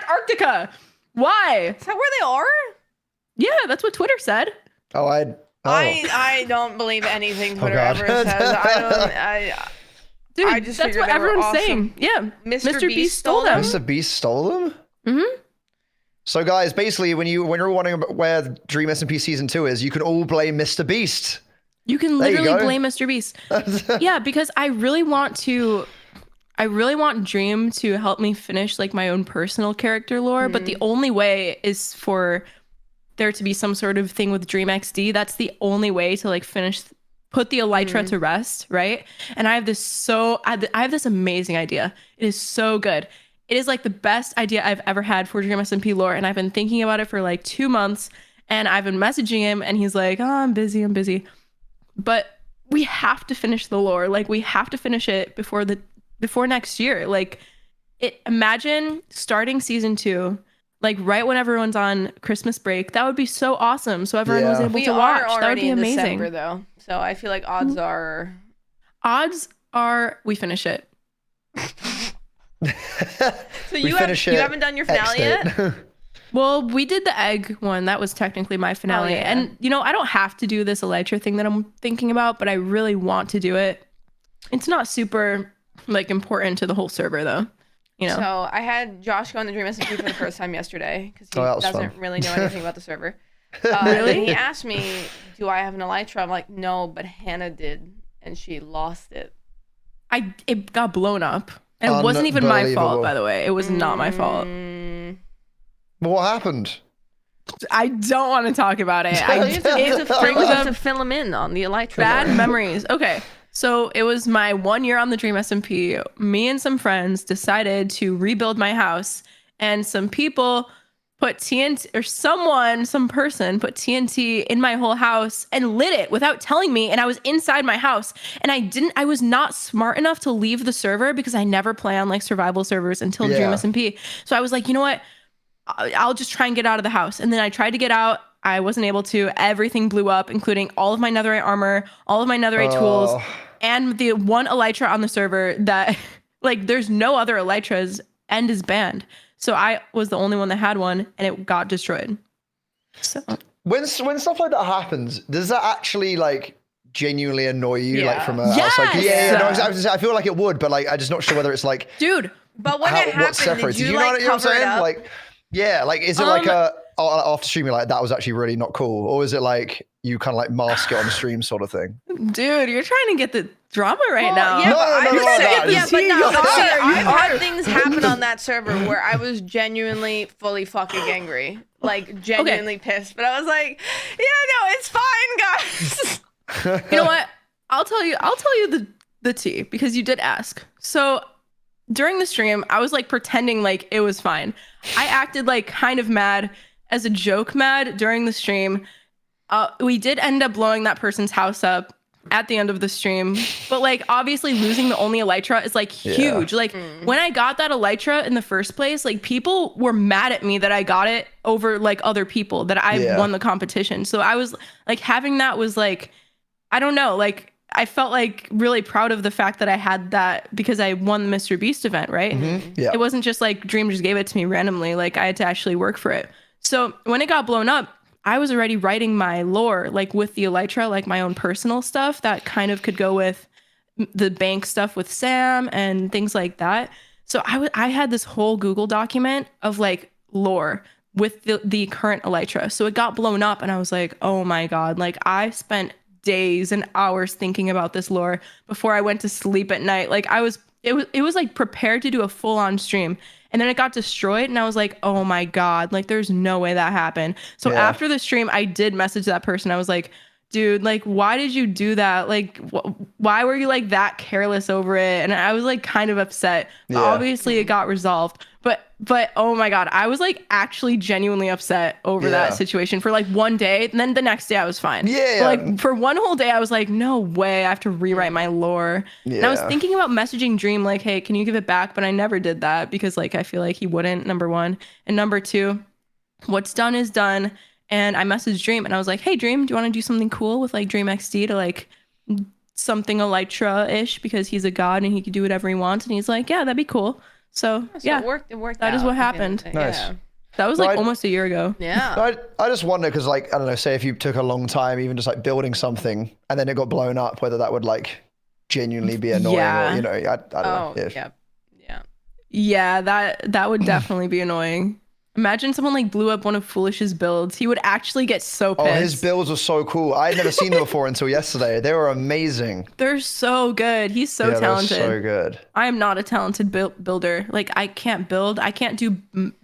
Antarctica? Why? Is that where they are? Yeah, that's what Twitter said. Oh, I don't believe anything Twitter ever says. Dude, I just that's what everyone's saying. Yeah, Mr. Beast stole them. Mr. Beast stole them? Mm-hmm. So guys, basically when you're wondering where Dream SMP Season 2 is, you can all blame Mr. Beast. You can literally blame Mr. Beast. Yeah, because I really want Dream to help me finish like my own personal character lore, but the only way is for there to be some sort of thing with Dream XD. That's the only way to like put the Elytra to rest, right? And I have this amazing idea. It is so good. It is like the best idea I've ever had for Dream SMP lore, and I've been thinking about it for like 2 months, and I've been messaging him, and he's like, "Oh, I'm busy." But we have to finish the lore. Like, we have to finish it before next year. Like, imagine starting season 2 like right when everyone's on Christmas break. That would be so awesome. So everyone was able to watch. That would be amazing. December, though, so I feel like odds are we finish it. So you haven't done your finale yet? Well, we did the egg one. That was technically my finale. And you know, I don't have to do this Elytra thing that I'm thinking about, but I really want to do it. It's not super like important to the whole server though. You know? So I had Josh go on the Dream SMP for the first time yesterday because he doesn't really know anything about the server. Really? And he asked me, do I have an Elytra? I'm like, no, but Hannah did, and she lost it. It got blown up. And it wasn't even my fault, by the way. It was not my fault. But what happened? I don't want to talk about it. You have to fill him in on the Elytra. Bad memories. Okay. So it was my 1 year on the Dream SMP. Me and some friends decided to rebuild my house, and some people put TNT, or some person put TNT in my whole house and lit it without telling me. And I was inside my house, and I was not smart enough to leave the server because I never play on like survival servers until Dream SMP. So I was like, you know what? I'll just try and get out of the house. And then I tried to get out. I wasn't able to. Everything blew up, including all of my netherite armor, all of my netherite tools, and the one Elytra on the server that, like, there's no other Elytras and is banned. So I was the only one that had one, and it got destroyed. So when stuff like that happens, does that actually like genuinely annoy you? Like from a outside? I feel like it would, but like I'm just not sure whether it's like, dude. But when it happened, did you like know what I'm cover it saying? up? Like, yeah, like is it like after streaming like that was actually really not cool, or is it like you kind of like mask it on stream sort of thing? Dude, you're trying to get the drama now. Yeah, No. I've had things happen on that server where I was genuinely fully fucking angry, like genuinely pissed. But I was like, yeah, no, it's fine, guys. You know what? I'll tell you the tea, because you did ask. So during the stream, I was like pretending like it was fine. I acted like kind of mad, as a joke mad during the stream. We did end up blowing that person's house up at the end of the stream, but like obviously losing the only Elytra is like huge. Like when I got that Elytra in the first place, like people were mad at me that I got it over like other people, that I won the competition. So I was like, having that was like, I don't know, like I felt like really proud of the fact that I had that because I won the Mr. Beast event, right? Yeah. It wasn't just like Dream just gave it to me randomly. Like I had to actually work for it. So when it got blown up, I was already writing my lore, like with the Elytra, like my own personal stuff that kind of could go with the bank stuff with Sam and things like that. So I had this whole Google document of like lore with the current Elytra. So it got blown up and I was like, oh my God, like I spent days and hours thinking about this lore before I went to sleep at night. Like it was like prepared to do a full on stream. And then it got destroyed and I was like, oh my God, like there's no way that happened. So after the stream, I did message that person. I was like, dude, like, why did you do that? Like, why were you like that careless over it? And I was like kind of upset. But obviously it got resolved. But oh my God, I was like actually genuinely upset over that situation for like one day. And then the next day I was fine. But like for one whole day, I was like, no way, I have to rewrite my lore. And I was thinking about messaging Dream like, hey, can you give it back? But I never did that because like I feel like he wouldn't, number one. And number two, what's done is done. And I messaged Dream and I was like, hey Dream, do you want to do something cool with like Dream XD to like something Elytra-ish because he's a god and he could do whatever he wants? And he's like, yeah, that'd be cool. So yeah, it worked. That is what happened. Nice. Yeah. That was like almost a year ago. Yeah. I just wonder because like I don't know, say if you took a long time even just like building something and then it got blown up, whether that would like genuinely be annoying or you know, I don't know. Yeah, that would definitely be annoying. Imagine someone like blew up one of Foolish's builds. He would actually get so pissed. Oh, his builds were so cool. I'd never seen them before until yesterday. They were amazing. They're so good. He's so talented. They're so good. I am not a talented builder. Like I can't build. I can't do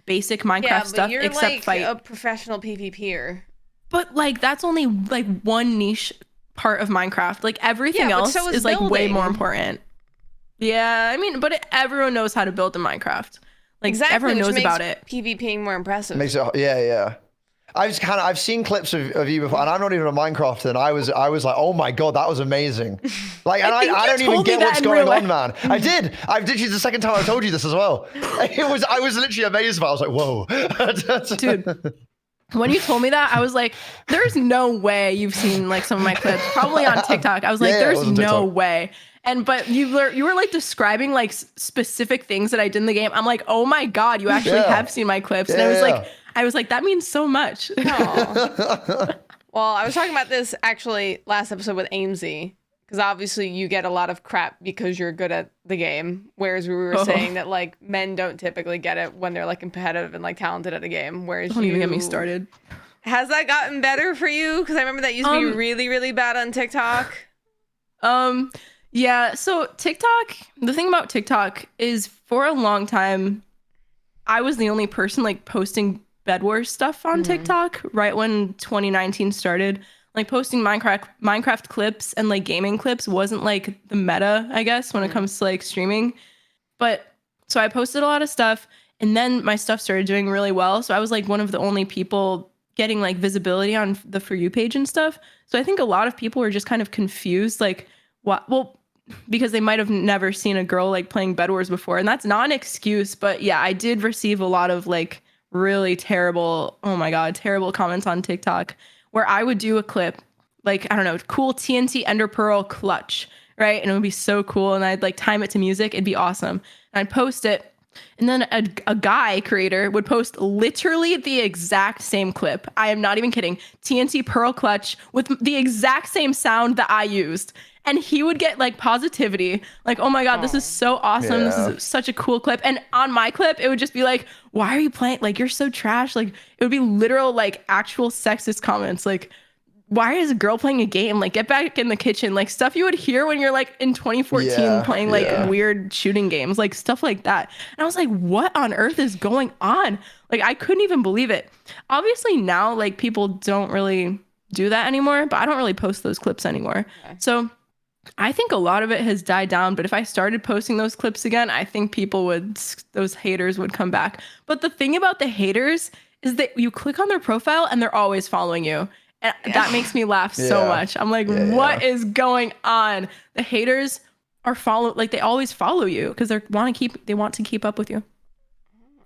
basic Minecraft stuff you're except like fight. A professional PvPer. But like that's only like one niche part of Minecraft. Like everything else is like way more important. Yeah, I mean, but everyone knows how to build in Minecraft. Like everyone knows about it. PvPing more impressive. Makes it, yeah. I've seen clips of you before, and I'm not even a Minecrafter, and I was like, oh my God, that was amazing. Like, and I don't even get what's going on, man. I did. She's the second time I told you this as well. I was literally amazed by it. I was like, whoa. Dude. When you told me that, I was like, there's no way you've seen like some of my clips, probably on TikTok. I was like, there's no way. But you were like describing like specific things that I did in the game. I'm like, oh my God, you actually have seen my clips. And I was like, that means so much. Well, I was talking about this actually last episode with Amesy, because obviously you get a lot of crap because you're good at the game. Whereas we were saying that like men don't typically get it when they're like competitive and like talented at a game. Whereas don't even get me started. Has that gotten better for you? Because I remember that used to be really, really bad on TikTok. Yeah, so TikTok, the thing about TikTok is for a long time, I was the only person like posting Bed Wars stuff on TikTok right when 2019 started. Like posting Minecraft clips and like gaming clips wasn't like the meta, I guess, when it comes to like streaming. But so I posted a lot of stuff and then my stuff started doing really well. So I was like one of the only people getting like visibility on the For You page and stuff. So I think a lot of people were just kind of confused, like, what? Well, because they might have never seen a girl like playing Bed Wars before. And that's not an excuse, but yeah, I did receive a lot of like really terrible, oh my God, terrible comments on TikTok where I would do a clip, like, I don't know, cool TNT Ender Pearl clutch, right? And it would be so cool. And I'd like time it to music. It'd be awesome. And I'd post it. And then a guy creator would post literally the exact same clip. I am not even kidding. TNT Pearl clutch with the exact same sound that I used. And he would get like positivity, like, oh my God, this is so awesome. This is such a cool clip. And on my clip, it would just be like, why are you playing? Like, you're so trash. Like, it would be literal, like actual sexist comments. Like, why is a girl playing a game? Like, get back in the kitchen. Like, stuff you would hear when you're like in 2014 playing like weird shooting games, like stuff like that. And I was like, what on earth is going on? Like, I couldn't even believe it. Obviously now, like, people don't really do that anymore, but I don't really post those clips anymore. Okay. So I think a lot of it has died down, but if I started posting those clips again, I think those haters would come back. But the thing about the haters is that you click on their profile and they're always following you. And that makes me laugh so much. I'm like, what is going on? The haters are they always follow you because they want to keep up with you.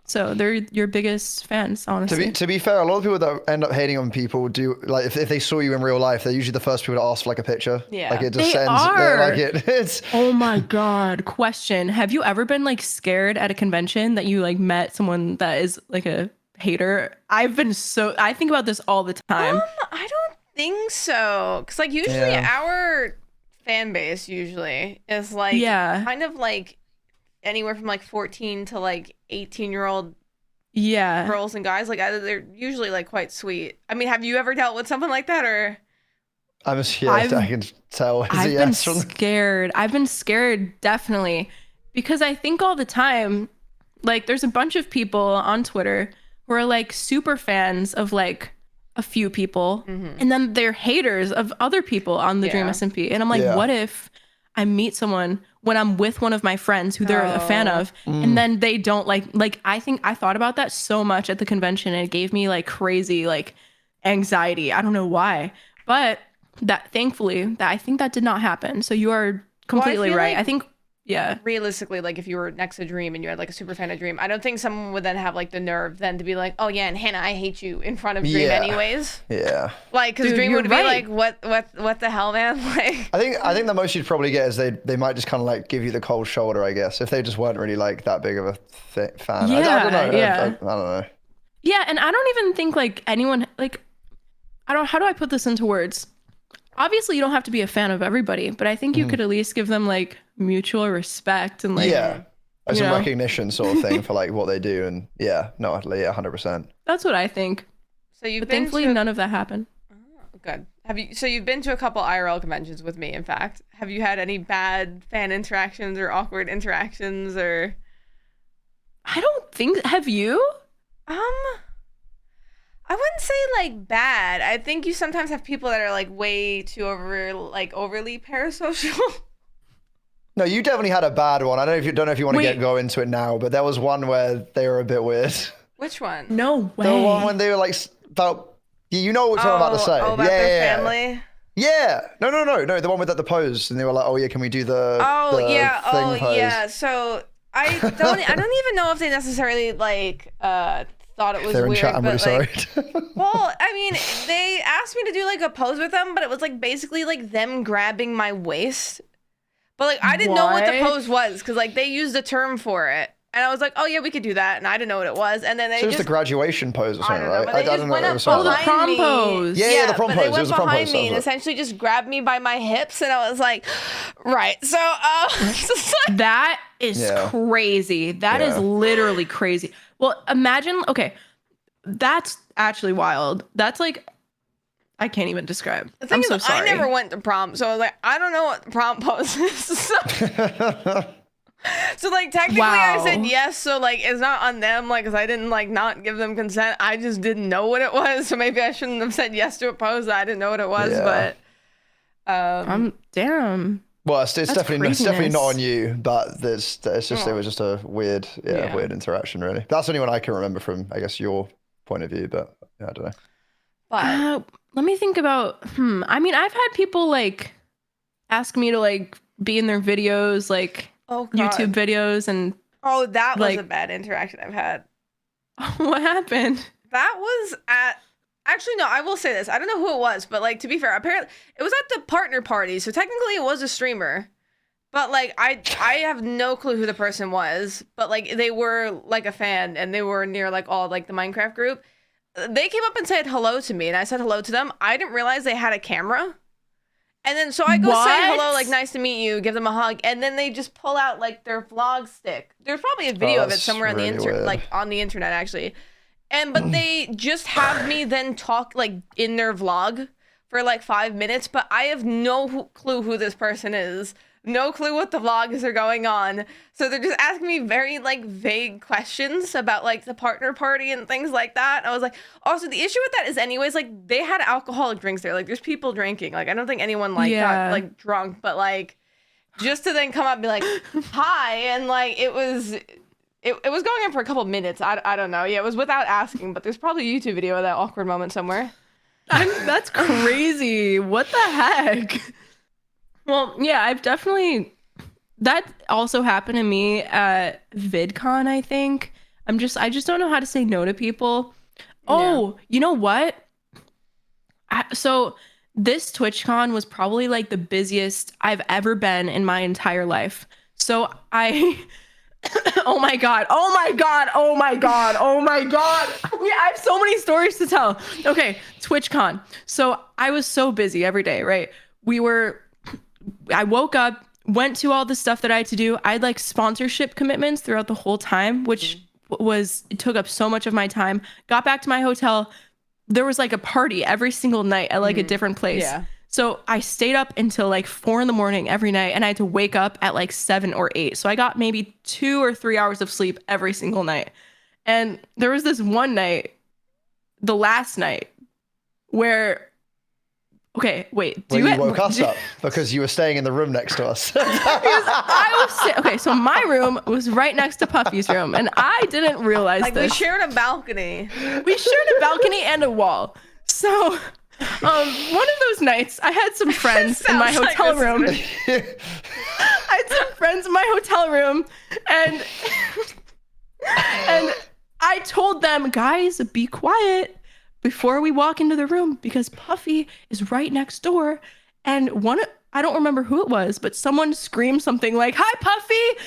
So they're your biggest fans, honestly. To be fair, a lot of people that end up hating on people do, like, if they saw you in real life, they're usually the first people to ask for like a picture. Yeah. Like it just They sends. are. Like it's. Oh my God. Question. Have you ever been like scared at a convention that you like met someone that is like a hater? I think about this all the time. I don't think so. Cause like usually our fan base usually is like kind of like anywhere from like 14 to like 18-year-old girls and guys. Like they're usually like quite sweet. I mean, have you ever dealt with something like that or? I can tell. I've been scared. I've been scared, definitely, because I think all the time, like there's a bunch of people on Twitter who are like super fans of like a few people, and then they're haters of other people on the Dream SMP. And I'm like, what if I meet someone when I'm with one of my friends who they're a fan of, and then they don't like, I think I thought about that so much at the convention, and it gave me like crazy like anxiety. I don't know why, but that thankfully I think that did not happen. So you are completely right. Like, I think realistically, like if you were next to Dream and you had like a super fan of Dream, I don't think someone would then have like the nerve then to be like, oh yeah, and Hannah, I hate you in front of Dream anyways. Yeah. Like, because Dream would be like, what the hell, man? Like, I think the most you'd probably get is they might just kind of like give you the cold shoulder, I guess, if they just weren't really like that big of a fan. Yeah, I don't know. yeah. I don't know. Yeah, and I don't even think like anyone like how do I put this into words? Obviously, you don't have to be a fan of everybody, but I think you could at least give them like mutual respect and like some recognition sort of thing for like what they do, and 100%. That's what I think. So you've but been thankfully none of that happened. Oh, good. So you've been to a couple IRL conventions with me. In fact, have you had any bad fan interactions or awkward interactions or? I don't think. Have you? I wouldn't say like bad. I think you sometimes have people that are like way too overly parasocial. No, you definitely had a bad one. I don't know if you want to go into it now, but there was one where they were a bit weird. Which one? No way. The one when they were like about, you know what I'm about to say. Oh, about their family? Yeah. No. The one with the pose, and they were like, oh yeah, can we do the thing pose? So I don't even know if they necessarily like thought it was They're weird. In chat, I'm really sorry. Well, I mean, they asked me to do like a pose with them, but it was like basically like them grabbing my waist. But like I didn't know what the pose was because like they used a term for it, and I was like, oh yeah, we could do that, and I didn't know what it was, and then they just the graduation pose or something, right? I don't know. The prom pose. Yeah, the prom pose. They went behind me and essentially just grabbed me by my hips, and I was like, right. So that is crazy. That is literally crazy. Well, imagine. Okay, that's actually wild. That's like. I can't even describe. The thing I'm is, so sorry. I never went to prom, so I was like, I don't know what the prom pose is. So like technically I said yes, so like it's not on them, like because I didn't like not give them consent. I just didn't know what it was, so maybe I shouldn't have said yes to a pose. I didn't know what it was, but damn. Well, it's definitely not on you, but it was just a weird interaction, really. That's the only one I can remember from, I guess, your point of view, but I don't know. But let me think about. I mean, I've had people like ask me to like be in their videos, like YouTube videos, and that was a bad interaction I've had. What happened? That was at. Actually, no, I will say this. I don't know who it was, but like to be fair, apparently it was at the partner party, so technically it was a streamer. But like I have no clue who the person was, but like they were like a fan and they were near like all like the Minecraft group. They came up and said hello to me, and I said hello to them. I didn't realize they had a camera. And then so I go say hello, like nice to meet you, give them a hug, and then they just pull out like their vlog stick. There's probably a video of it somewhere on the internet, like on the internet actually. But they just have me then talk like in their vlog for like 5 minutes, but I have no clue who this person is. No clue what the vlogs are going on. So they're just asking me very like vague questions about like the partner party and things like that. I was like, also the issue with that is anyways, like they had alcoholic drinks there. Like there's people drinking. Like I don't think anyone like got like drunk, but like just to then come up and be like, hi. And like it was going on for a couple minutes. I don't know. Yeah, it was without asking, but there's probably a YouTube video of that awkward moment somewhere. That's crazy. What the heck? Well, yeah, I've definitely, that also happened to me at VidCon, I think. I just don't know how to say no to people. Oh, you know what? So this TwitchCon was probably like the busiest I've ever been in my entire life. So oh my God. I have so many stories to tell. Okay, TwitchCon. So I was so busy every day, right? I woke up, went to all the stuff that I had to do. I had like sponsorship commitments throughout the whole time, which it took up so much of my time. Got back to my hotel. There was like a party every single night at like a different place. Yeah. So I stayed up until like 4 a.m. every night, and I had to wake up at like 7 or 8. So I got maybe 2 or 3 hours of sleep every single night. And there was this one night, the last night, where okay, wait. You woke us up because you were staying in the room next to us. Okay, so my room was right next to Puffy's room, and I didn't realize this. We shared a balcony. We shared a balcony and a wall. So, one of those nights, I had some friends in my hotel room. I had some friends in my hotel room, and I told them, guys, be quiet before we walk into the room because Puffy is right next door. And I don't remember who it was, but someone screamed something like, "Hi, Puffy!"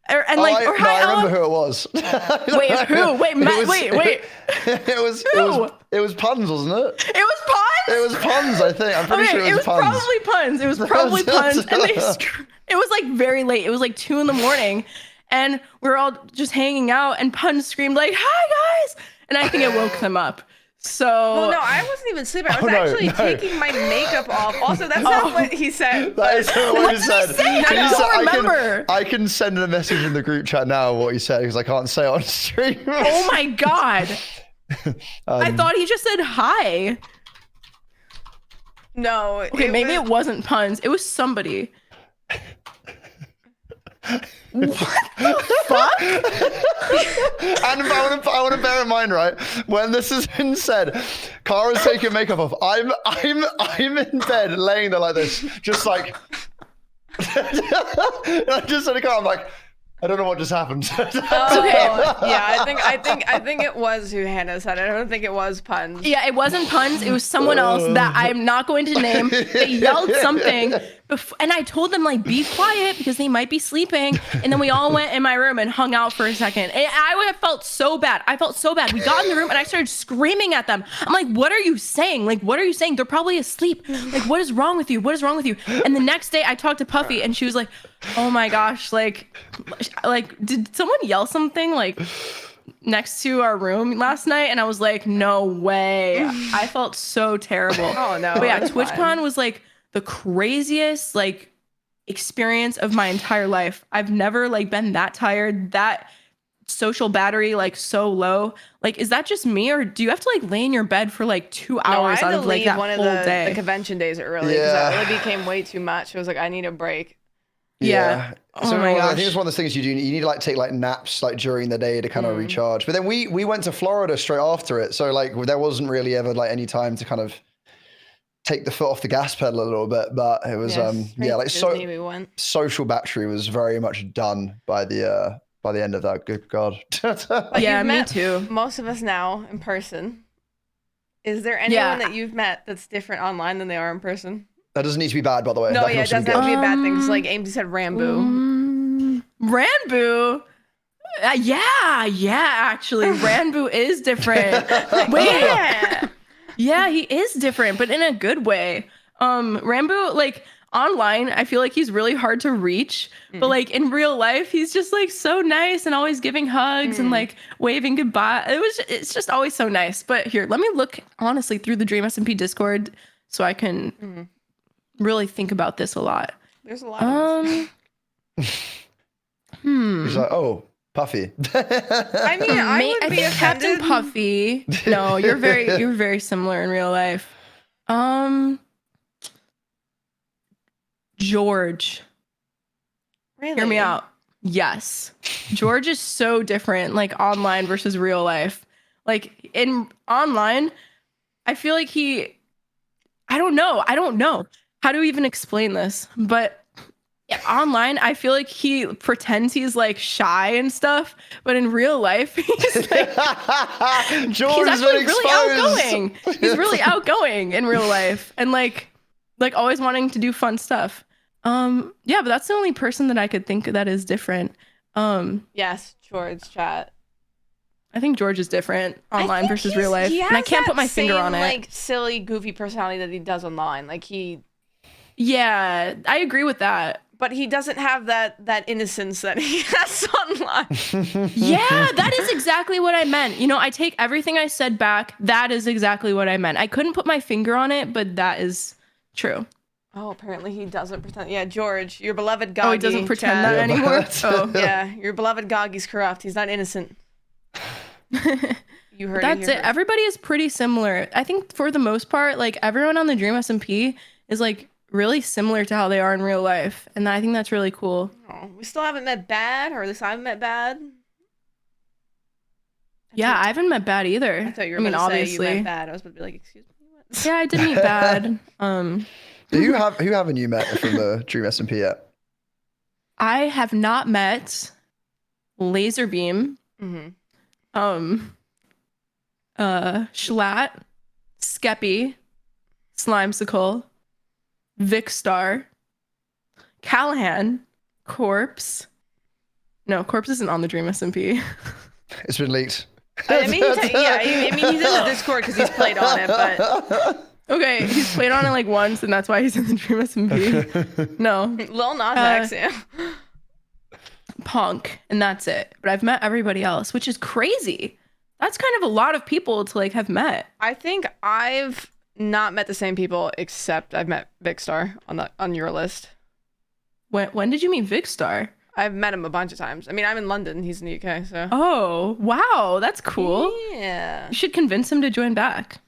Hi, I remember who it was. Wait, who? Wait, Matt, wait. It was Puns, wasn't it? It was Puns? It was Puns, I think. I'm pretty sure it was Puns. It was probably Puns. And it was like very late. It was like 2 a.m. And we were all just hanging out, and Puns screamed like, "Hi, guys!" And I think it woke them up. So well, no, I wasn't even sleeping. I was taking my makeup off. Also, that's not what he said. That is what he said. I don't remember. I can send a message in the group chat now what he said because I can't say it on stream. Oh my God. I thought he just said hi. No. Okay, maybe it wasn't Puns. It was somebody. What the fuck? And I want to bear in mind, right, when this has been said, Kara's taking makeup off. I'm in bed laying there like this, just like. I just said to Kara, I'm like, I don't know what just happened. Okay. Yeah, I think it was who Hannah said. I don't think it was Puns. Yeah, it wasn't Puns. It was someone else that I'm not going to name. They yelled something, and I told them like, be quiet because they might be sleeping. And then we all went in my room and hung out for a second. And I felt so bad. We got in the room and I started screaming at them. I'm like, what are you saying? Like, what are you saying? They're probably asleep. Like, what is wrong with you? What is wrong with you? And the next day I talked to Puffy and she was like, oh my gosh, like did someone yell something like next to our room last night? And I was like, no way. I felt so terrible. Oh no. But yeah, TwitchCon was like the craziest like experience of my entire life. I've never like been that tired, that social battery like so low. Like, is that just me, or do you have to like lay in your bed for like 2 hours out of like that whole day? The convention days early because that really became way too much. I was like, I need a break. Yeah. So oh my gosh. I think it's one of those things you do. You need to like take like naps like during the day to kind of recharge. But then we went to Florida straight after it, so like there wasn't really ever like any time to kind of take the foot off the gas pedal a little bit. But it was like social battery was very much done by the end of that. Good God. Yeah, me too. Most of us now in person. Is there anyone that you've met that's different online than they are in person? That doesn't need to be bad, by the way. No, it doesn't have to be a bad thing. Because like Aimsy said, Ranboo. Ranboo? Yeah, actually. Ranboo is different. Wait. Yeah, he is different, but in a good way. Ranboo, like, online, I feel like he's really hard to reach. But like in real life, he's just like so nice and always giving hugs and like waving goodbye. It's just always so nice. But here, let me look honestly through the Dream SMP Discord so I can really think about this a lot. There's a lot of He's like, oh, Puffy. I mean, I would be Captain Puffy. No, you're very similar in real life. George. Really? Hear me out. Yes. George is so different, like online versus real life. Like in online, I feel like I don't know how to even explain this, but yeah, online, I feel like he pretends he's like shy and stuff, but in real life, he's like he's actually really outgoing. He's really outgoing in real life, and like always wanting to do fun stuff. Yeah, but that's the only person that I could think that is different. Yes, George chat. I think George is different online versus real life, and I can't put my finger on it. Like silly, goofy personality that he does online, like he. Yeah, I agree with that. But he doesn't have that innocence that he has online. Yeah, that is exactly what I meant. You know, I take everything I said back. That is exactly what I meant. I couldn't put my finger on it, but that is true. Oh, apparently he doesn't pretend. Yeah, George, your beloved Goggy. Oh, he doesn't pretend that anymore? Oh. Yeah, your beloved Goggy's corrupt. He's not innocent. You heard That's it. Everybody is pretty similar. I think for the most part, like everyone on the Dream SMP is like really similar to how they are in real life. And I think that's really cool. Oh, we still haven't met Bad, or at least I haven't met Bad. I haven't met Bad either. I thought you were about to say you met Bad. I was about to be like, excuse me, what? Yeah, I did meet Bad. Who haven't you met from the Dream SMP yet? I have not met Laserbeam. Schlatt, Skeppy, Slimesicle, Vicstar, Callahan, Corpse. No, Corpse isn't on the Dream SMP. It's been leaked. I mean, he's in the Discord because he's played on it, but... Okay, he's played on it like once, and that's why he's in the Dream SMP. No. Lil Nas X, yeah. Punk, and that's it. But I've met everybody else, which is crazy. That's kind of a lot of people to like have met. I think I've not met the same people, except I've met Vicstar on your list. When did you meet Vicstar? I've met him a bunch of times. I mean, I'm in London. He's in the UK, so. Oh, wow. That's cool. Yeah. You should convince him to join back.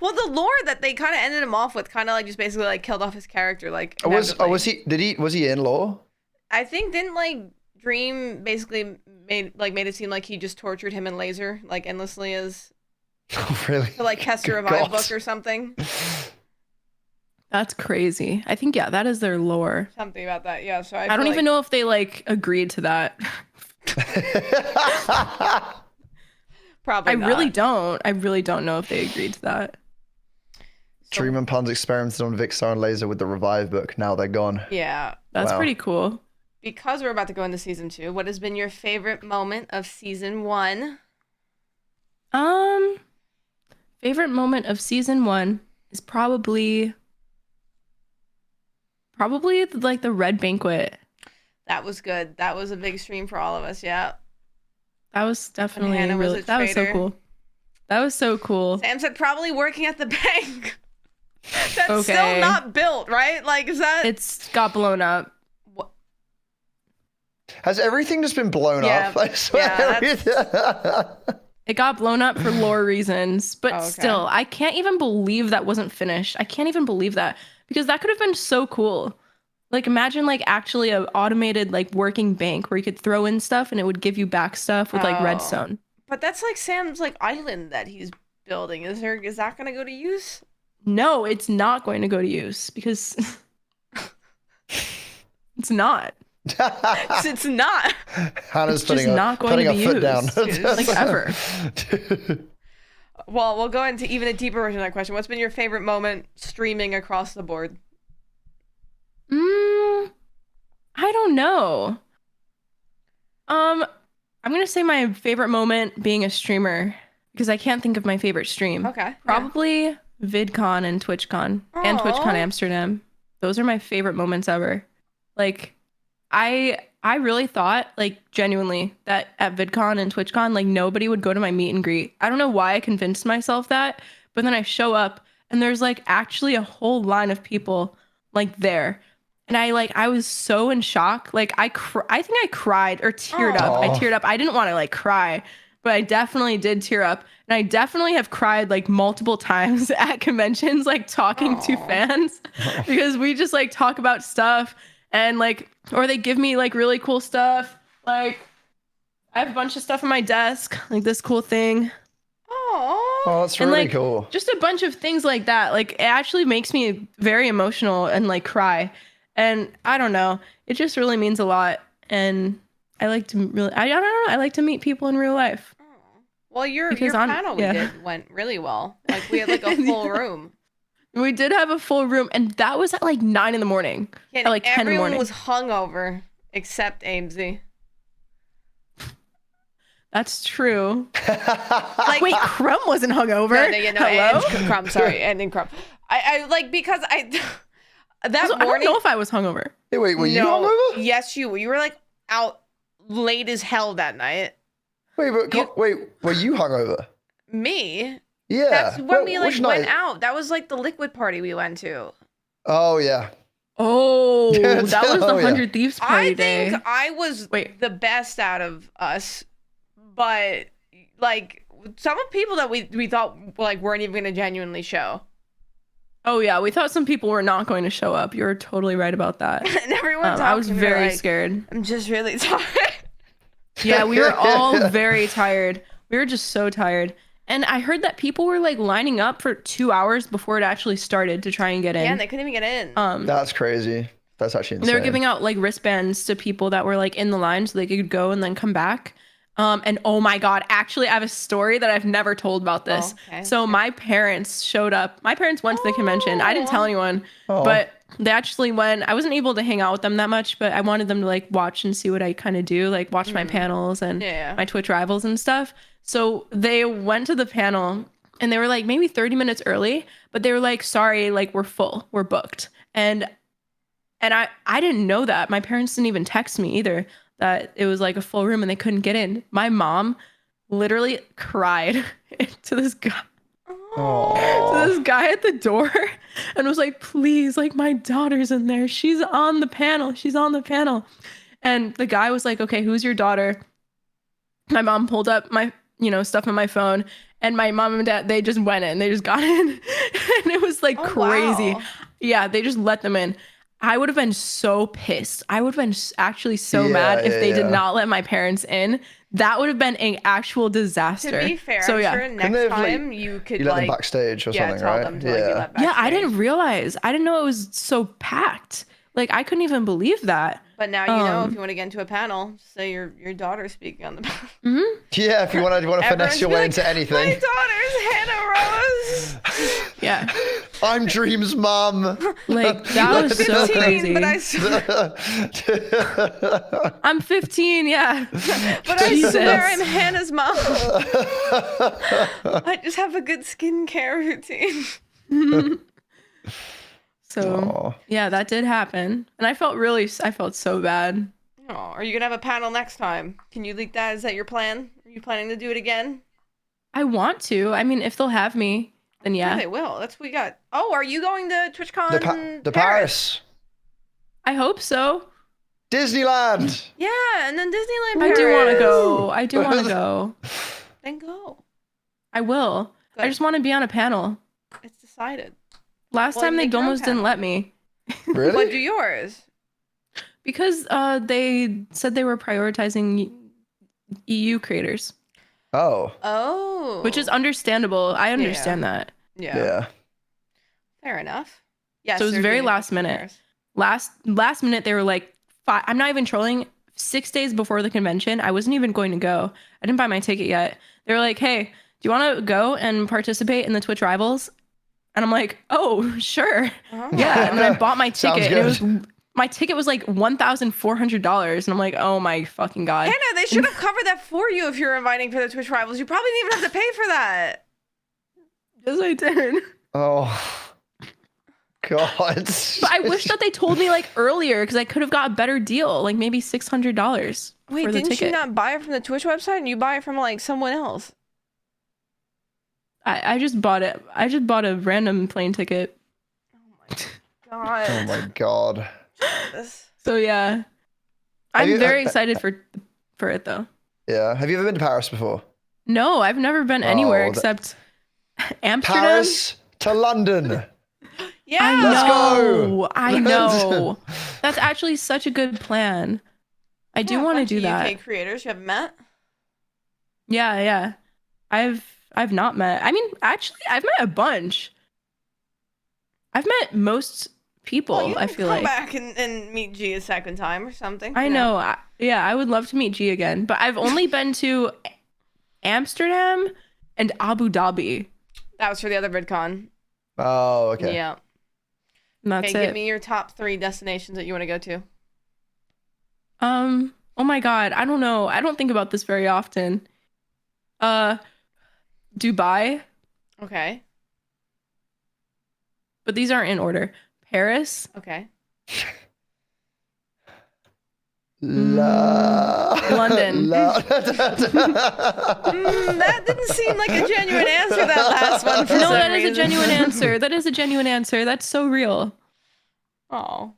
Well, the lore that they kind of ended him off with kind of like just basically like killed off his character. Like, was he in lore? I think didn't like Dream basically made it seem like he just tortured him and Laser like endlessly as really to like cast a revive book or something. That's crazy. I think that is their lore. Something about that, yeah. So I don't even know if they like agreed to that. Probably. I really don't know if they agreed to that. Dream and Puns experimented on Vicstar and Laser with the revive book. Now they're gone. Yeah, that's pretty cool. Because we're about to go into season 2, what has been your favorite moment of season 1? Favorite moment of season 1 is probably like the Red Banquet. That was good. That was a big stream for all of us. Yeah. That was definitely really. That was so cool. That was so cool. Sam said probably working at the bank. That's still not built, right? Like, is that? It's got blown up. What? Has everything just been blown up? I swear. It got blown up for lore reasons, but still, I can't even believe that wasn't finished. I can't even believe that, because that could have been so cool. Like, imagine like actually an automated like working bank where you could throw in stuff and it would give you back stuff with like redstone. But that's like Sam's like island that he's building. Is that going to go to use? No, it's not going to go to use because it's not. It's not. Hannah's putting a foot down. Like ever. Well, we'll go into even a deeper version of that question. What's been your favorite moment streaming across the board? I don't know. I'm going to say my favorite moment being a streamer, because I can't think of my favorite stream. Okay. Probably VidCon and TwitchCon and TwitchCon Amsterdam. Those are my favorite moments ever. Like, I really thought, like, genuinely, that at VidCon and TwitchCon, like, nobody would go to my meet and greet. I don't know why I convinced myself that, but then I show up and there's like actually a whole line of people like there. And I was so in shock. Like I think I cried or teared up. I teared up. I didn't want to like cry, but I definitely did tear up. And I definitely have cried like multiple times at conventions, like talking to fans, because we just like talk about stuff and like, or they give me like really cool stuff. Like I have a bunch of stuff on my desk, like this cool thing. Oh, that's really like, cool. Just a bunch of things like that. Like it actually makes me very emotional and like cry. And I don't know. It just really means a lot. And I like to really, I don't know. I like to meet people in real life. Well, your panel we did went really well. Like we had like a full room. We did have a full room, and that was at like 9 a.m. Yeah, at like 10 in the morning. Everyone was hungover except Amesy. That's true. Like, wait, Crumb wasn't hungover. No, Hello? and Crumb, sorry, and Crumb. I like because I that I morning. don't know if I was hungover. Hey, wait, were you hungover? Yes, you were like out late as hell that night. Wait, were you hungover? Me? Yeah. That's when we like went out. That was like the liquid party we went to. Oh yeah. Oh, that was the 100 Thieves party day. I think I was the best out of us, but like some of people that we thought like weren't even gonna genuinely show. Oh yeah, we thought some people were not going to show up. You're totally right about that. And everyone I was very like, scared. I'm just really tired. Yeah, we were all very tired. We were just so tired. And I heard that people were like lining up for 2 hours before it actually started to try and get in. Yeah, and they couldn't even get in. That's crazy. That's actually insane. They were giving out like wristbands to people that were like in the line so they could go and then come back. And oh my God, actually I have a story that I've never told about this. Oh, okay. So my parents showed up. My parents went to the convention. I didn't tell anyone, but they actually went. I wasn't able to hang out with them that much, but I wanted them to like watch and see what I kind of do, like watch my panels and my Twitch rivals and stuff. So they went to the panel and they were like maybe 30 minutes early, but they were like, sorry, like we're full, we're booked. And I didn't know that. My parents didn't even text me either that it was like a full room and they couldn't get in. My mom literally cried to this guy. To this guy at the door and was like, please, like my daughter's in there. She's on the panel. She's on the panel. And the guy was like, okay, who's your daughter? My mom pulled up my, stuff on my phone, and my mom and dad, they just went in. They just got in. And it was like crazy. Wow. Yeah, they just let them in. I would have been so pissed. I would have been actually so mad if they did not let my parents in. That would have been an actual disaster. To be fair, so, I'm sure next time you could let them backstage or something, tell right? them to, like, be let backstage. Yeah, I didn't realize. I didn't know it was so packed. Like, I couldn't even believe that. But now you know if you want to get into a panel, say your daughter's speaking on the panel. Mm-hmm. Yeah, if you want to finesse your way into anything. My daughter's HannahRose. Yeah. I'm Dream's mom. Like, that was so 15, crazy. But I'm 15, yeah. But I swear I'm Hannah's mom. I just have a good skincare routine. So, yeah, that did happen. And I felt so bad. Oh, are you going to have a panel next time? Can you leak that? Is that your plan? Are you planning to do it again? I want to. I mean, if they'll have me, then yeah. Yeah, they will. That's what we got. Oh, are you going to TwitchCon the Paris? I hope so. Disneyland. Yeah, and then Disneyland Paris. I do want to go. Then go. I will. Good. I just want to be on a panel. It's decided. Last time they almost didn't let me. Really? What do yours? Because they said they were prioritizing EU creators. Oh. Which is understandable. I understand that. Yeah. Fair enough. Yeah. So it was very last minute. Last minute, they were like, I'm not even trolling. 6 days before the convention, I wasn't even going to go. I didn't buy my ticket yet. They were like, hey, do you want to go and participate in the Twitch Rivals? And I'm like, oh, sure. Oh. Yeah. And then I bought my ticket. And my ticket was like $1,400. And I'm like, oh my fucking God. Hannah, they should have covered that for you if you're inviting for the Twitch Rivals. You probably didn't even have to pay for that. Yes, I did. Oh, God. But I wish that they told me like earlier because I could have got a better deal, like maybe $600. Wait, didn't you not buy it from the Twitch website and you buy it from like someone else? I just bought it. I just bought a random plane ticket. Oh my God. Oh my God. So yeah, I'm very excited for it though. Yeah. Have you ever been to Paris before? No, I've never been anywhere except Amsterdam. Paris to London. Yeah. Let's go. I know. That's actually such a good plan. I do want to do that. UK creators you haven't met? Yeah. I've not met. I mean, actually, I've met a bunch. I've met most people. Well, you I can feel come like back and meet G a second time or something. I know. I would love to meet G again, but I've only been to Amsterdam and Abu Dhabi. That was for the other VidCon. Oh, okay. Yeah. And that's Okay, it. give me your top 3 destinations that you want to go to. Oh my God, I don't know. I don't think about this very often. Dubai, Okay. but these aren't in order. Paris, Okay. London. That didn't seem like a genuine answer, that last one, for No, some that is a reason. genuine answer. That is a genuine answer. That's so real. Oh.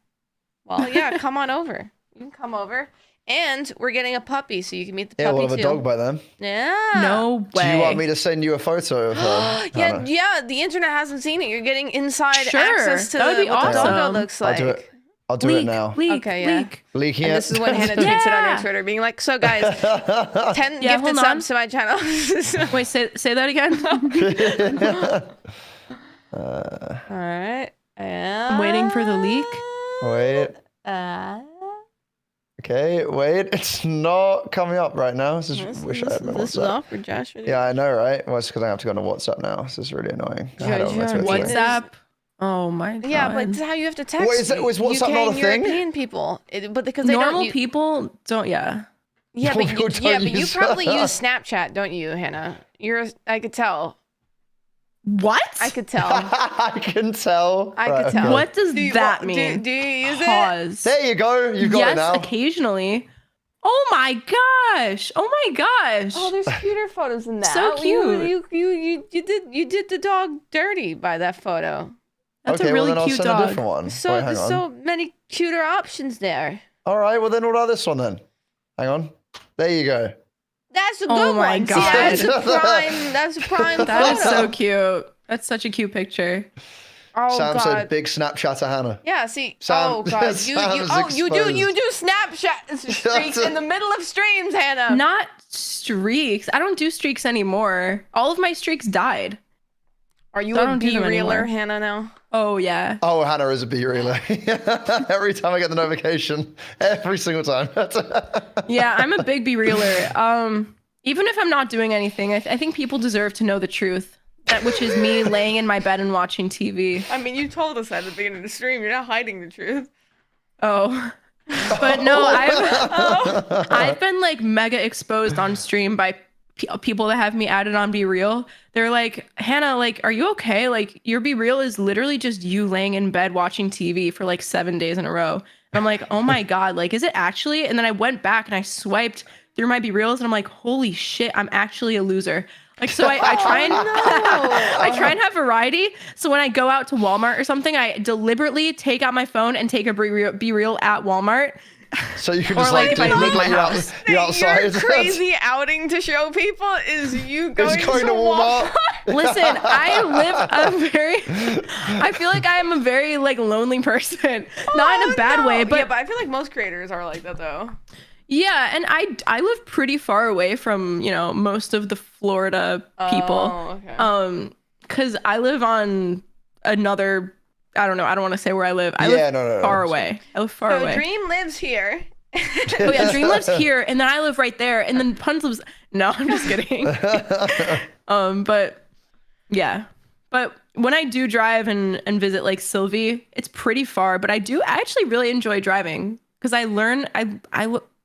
Well, yeah, come on over. You can come over. And we're getting a puppy, so you can meet the Yeah, puppy we'll have too. a dog by then. Yeah. No way. Do you want me to send you a photo of her? Yeah, Hannah? yeah, the internet hasn't seen it. You're getting inside Sure, access to that would be what the doggo awesome. looks I'll like. do it. I'll do it now. Leak, Okay, yeah. leak. Leaking And it. this is when Hannah tweets it on her Yeah. Twitter, being like, so guys, 10 Yeah, gifted hold on. subs to my channel. Wait, say that again. All right. I'm waiting for the leak. Wait. Okay, wait. It's not coming up right now. This is wish I had my This is WhatsApp. awkward, Josh. Yeah, I know, right? Well, it's because I have to go on WhatsApp now. This is really annoying. I had it on my Jojo, Twitter. WhatsApp. Oh my God. Yeah, but it's how you have to text. Wait, is WhatsApp UK not a and thing? European people, but because they normal don't. people don't. Yeah. Yeah, but Normal people don't you use- probably use Snapchat, don't you, Hannah? I could tell. What? I could tell. I can tell. I could Right, tell. okay. What does Do you that wa- mean? Do you use it? Pause. There you go. You've got yes, it now. occasionally. Oh my gosh. Oh my gosh. Oh, there's cuter photos in that. So cute. You did the dog dirty by that photo. That's Okay, a really well, then cute I'll send dog. a different one. So Wait, hang there's on. so many cuter options there. All right, well then what about this one then? Hang on. There you go. That's a Oh good my one. See, God. that's a prime. That's a prime That is photo. so cute. That's such a cute picture. Oh Sam God. said big Snapchatter Hannah. Yeah, see, Sam- oh God, Sam's you do Snapchat streaks in the middle of streams, Hannah. Not streaks. I don't do streaks anymore. All of my streaks died. Are you I a don't do them B-reeler, anymore. Hannah, now? Oh yeah. Oh, Hannah is a B-reeler. Every time I get the notification, every single time. Yeah, I'm a big be-reeler. Even if I'm not doing anything, I think people deserve to know the truth. Which is me laying in my bed and watching TV. I mean, you told us that at the beginning of the stream. You're not hiding the truth. Oh. But no, I've been like mega exposed on stream by people that have me added on Be Real. They're like, Hannah, like, are you okay? Like, your Be Real is literally just you laying in bed watching TV for like 7 days in a row. And I'm like, oh my God, like, is it actually? And then I went back and I swiped through my Be Reals and I'm like, holy shit, I'm actually a loser. Like, so I try and I try and have variety. So when I go out to Walmart or something, I deliberately take out my phone and take a Be Real at Walmart. So you can Or, just like, like, if I look leave like my you're, house. you're outside. Your crazy outing to show people is you going It's going to to Walmart. Listen, I feel like I am a very like lonely person. Not in a bad way, but yeah, but I feel like most creators are like that though. yeah, and I live pretty far away from, you know, most of the Florida people. Oh, okay. Cuz I live on another, I don't know, I don't want to say where I live. I Yeah, live no. far away. I live far So away. Dream lives here. Oh yeah, Dream lives here, and then I live right there, and then Puns lives. No, I'm just kidding. But yeah, but when I do drive and visit like Sylvie, it's pretty far. But I actually really enjoy driving because I learn.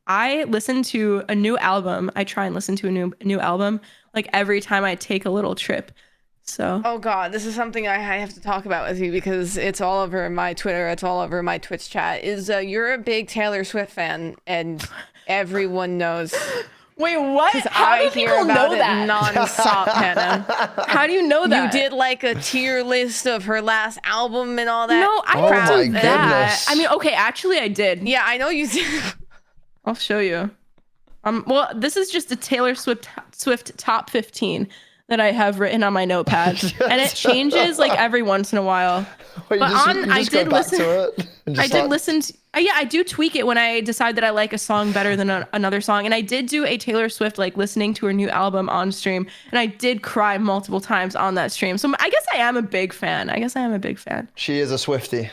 I listen to a new album. I try and listen to a new album like every time I take a little trip. So Oh God, this is something I have to talk about with you because it's all over my Twitter, it's all over my Twitch chat. You're a big Taylor Swift fan, and everyone knows. wait, what? How I do hear people about know it that? nonstop, Hannah. How do you know that? You did like a tier list of her last album and all that. No, I Oh didn't my do that. goodness. I mean, okay, actually, I did. Yeah, I know you did. I'll show you. Well, this is just a Taylor Swift top 15 that I have written on my notepad, and it changes like every once in a while. Wait, But I did listen- to it. and I just did like- listen to, yeah, I do tweak it when I decide that I like a song better than another song. And I did do a Taylor Swift, like listening to her new album on stream. And I did cry multiple times on that stream. So I guess I am a big fan. She is a Swiftie.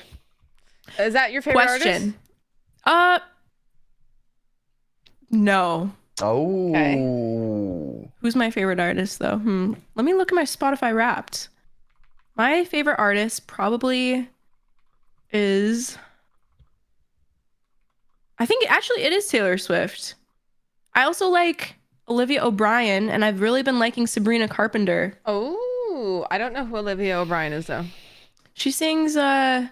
Is that your favorite Question. artist? No. Oh. Okay. Who's my favorite artist though? Let me look at my Spotify Wrapped. My favorite artist probably is, I think actually it is Taylor Swift. I also like Olivia O'Brien, and I've really been liking Sabrina Carpenter. Oh, I don't know who Olivia O'Brien is though. She sings I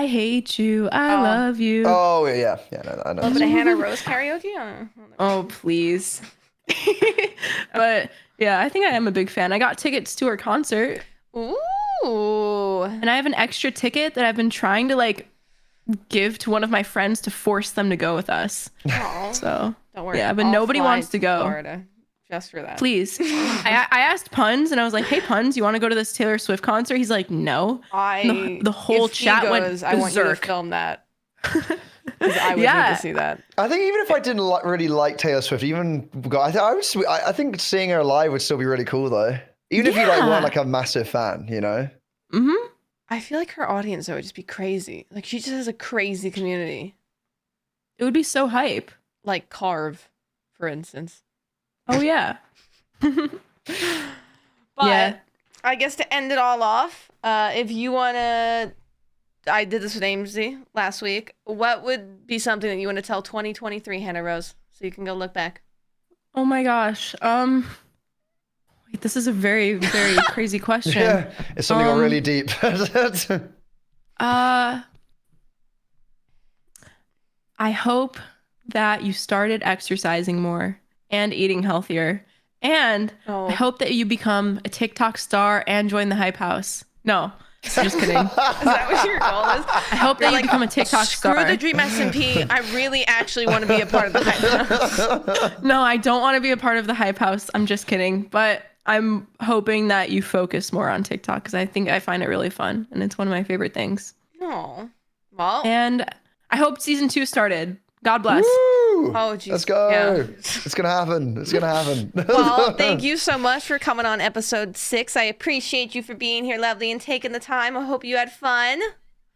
hate you, I love you. Oh yeah. No, I know. A little bit of HannahRose karaoke. Oh, please. But yeah, I think I am a big fan. I got tickets to her concert. Ooh. And I have an extra ticket that I've been trying to like give to one of my friends to force them to go with us. Aww. So Don't worry. yeah, but I'll nobody fly wants to go. Florida just for that. Please. I asked Puns and I was like, hey Puns, you want to go to this Taylor Swift concert? He's like, no. The whole if he chat went goes, I want you to berserk. film that. 'Cause I would Yeah. need to see that. I think even if I didn't really like Taylor Swift, I think seeing her live would still be really cool though. Even if you like weren't like a massive fan, you know. Mm-hmm. I feel like her audience though would just be crazy. Like she just has a crazy community. It would be so hype. Like Carve, for instance. Oh yeah. But Yeah. I guess to end it all off, if you wanna, I did this with Amesy last week. What would be something that you want to tell 2023 HannahRose so you can go look back? Oh my gosh. Wait, this is a very, very crazy question. Yeah, it's something got really deep. I hope that you started exercising more and eating healthier. And I hope that you become a TikTok star and join the Hype House. No, I'm just kidding. Is that what your goal is? I hope that you become a TikTok Screw star. the Dream SMP. I really actually want to be a part of the Hype House. No, I don't want to be a part of the Hype House. I'm just kidding. But I'm hoping that you focus more on TikTok because I find it really fun and it's one of my favorite things. Oh, well. And I hope season 2 started. God bless. Woo! Oh, geez. Let's go. Yeah. It's gonna happen. It's gonna happen. Well, thank you so much for coming on episode 6. I appreciate you for being here, Lovely, and taking the time. I hope you had fun.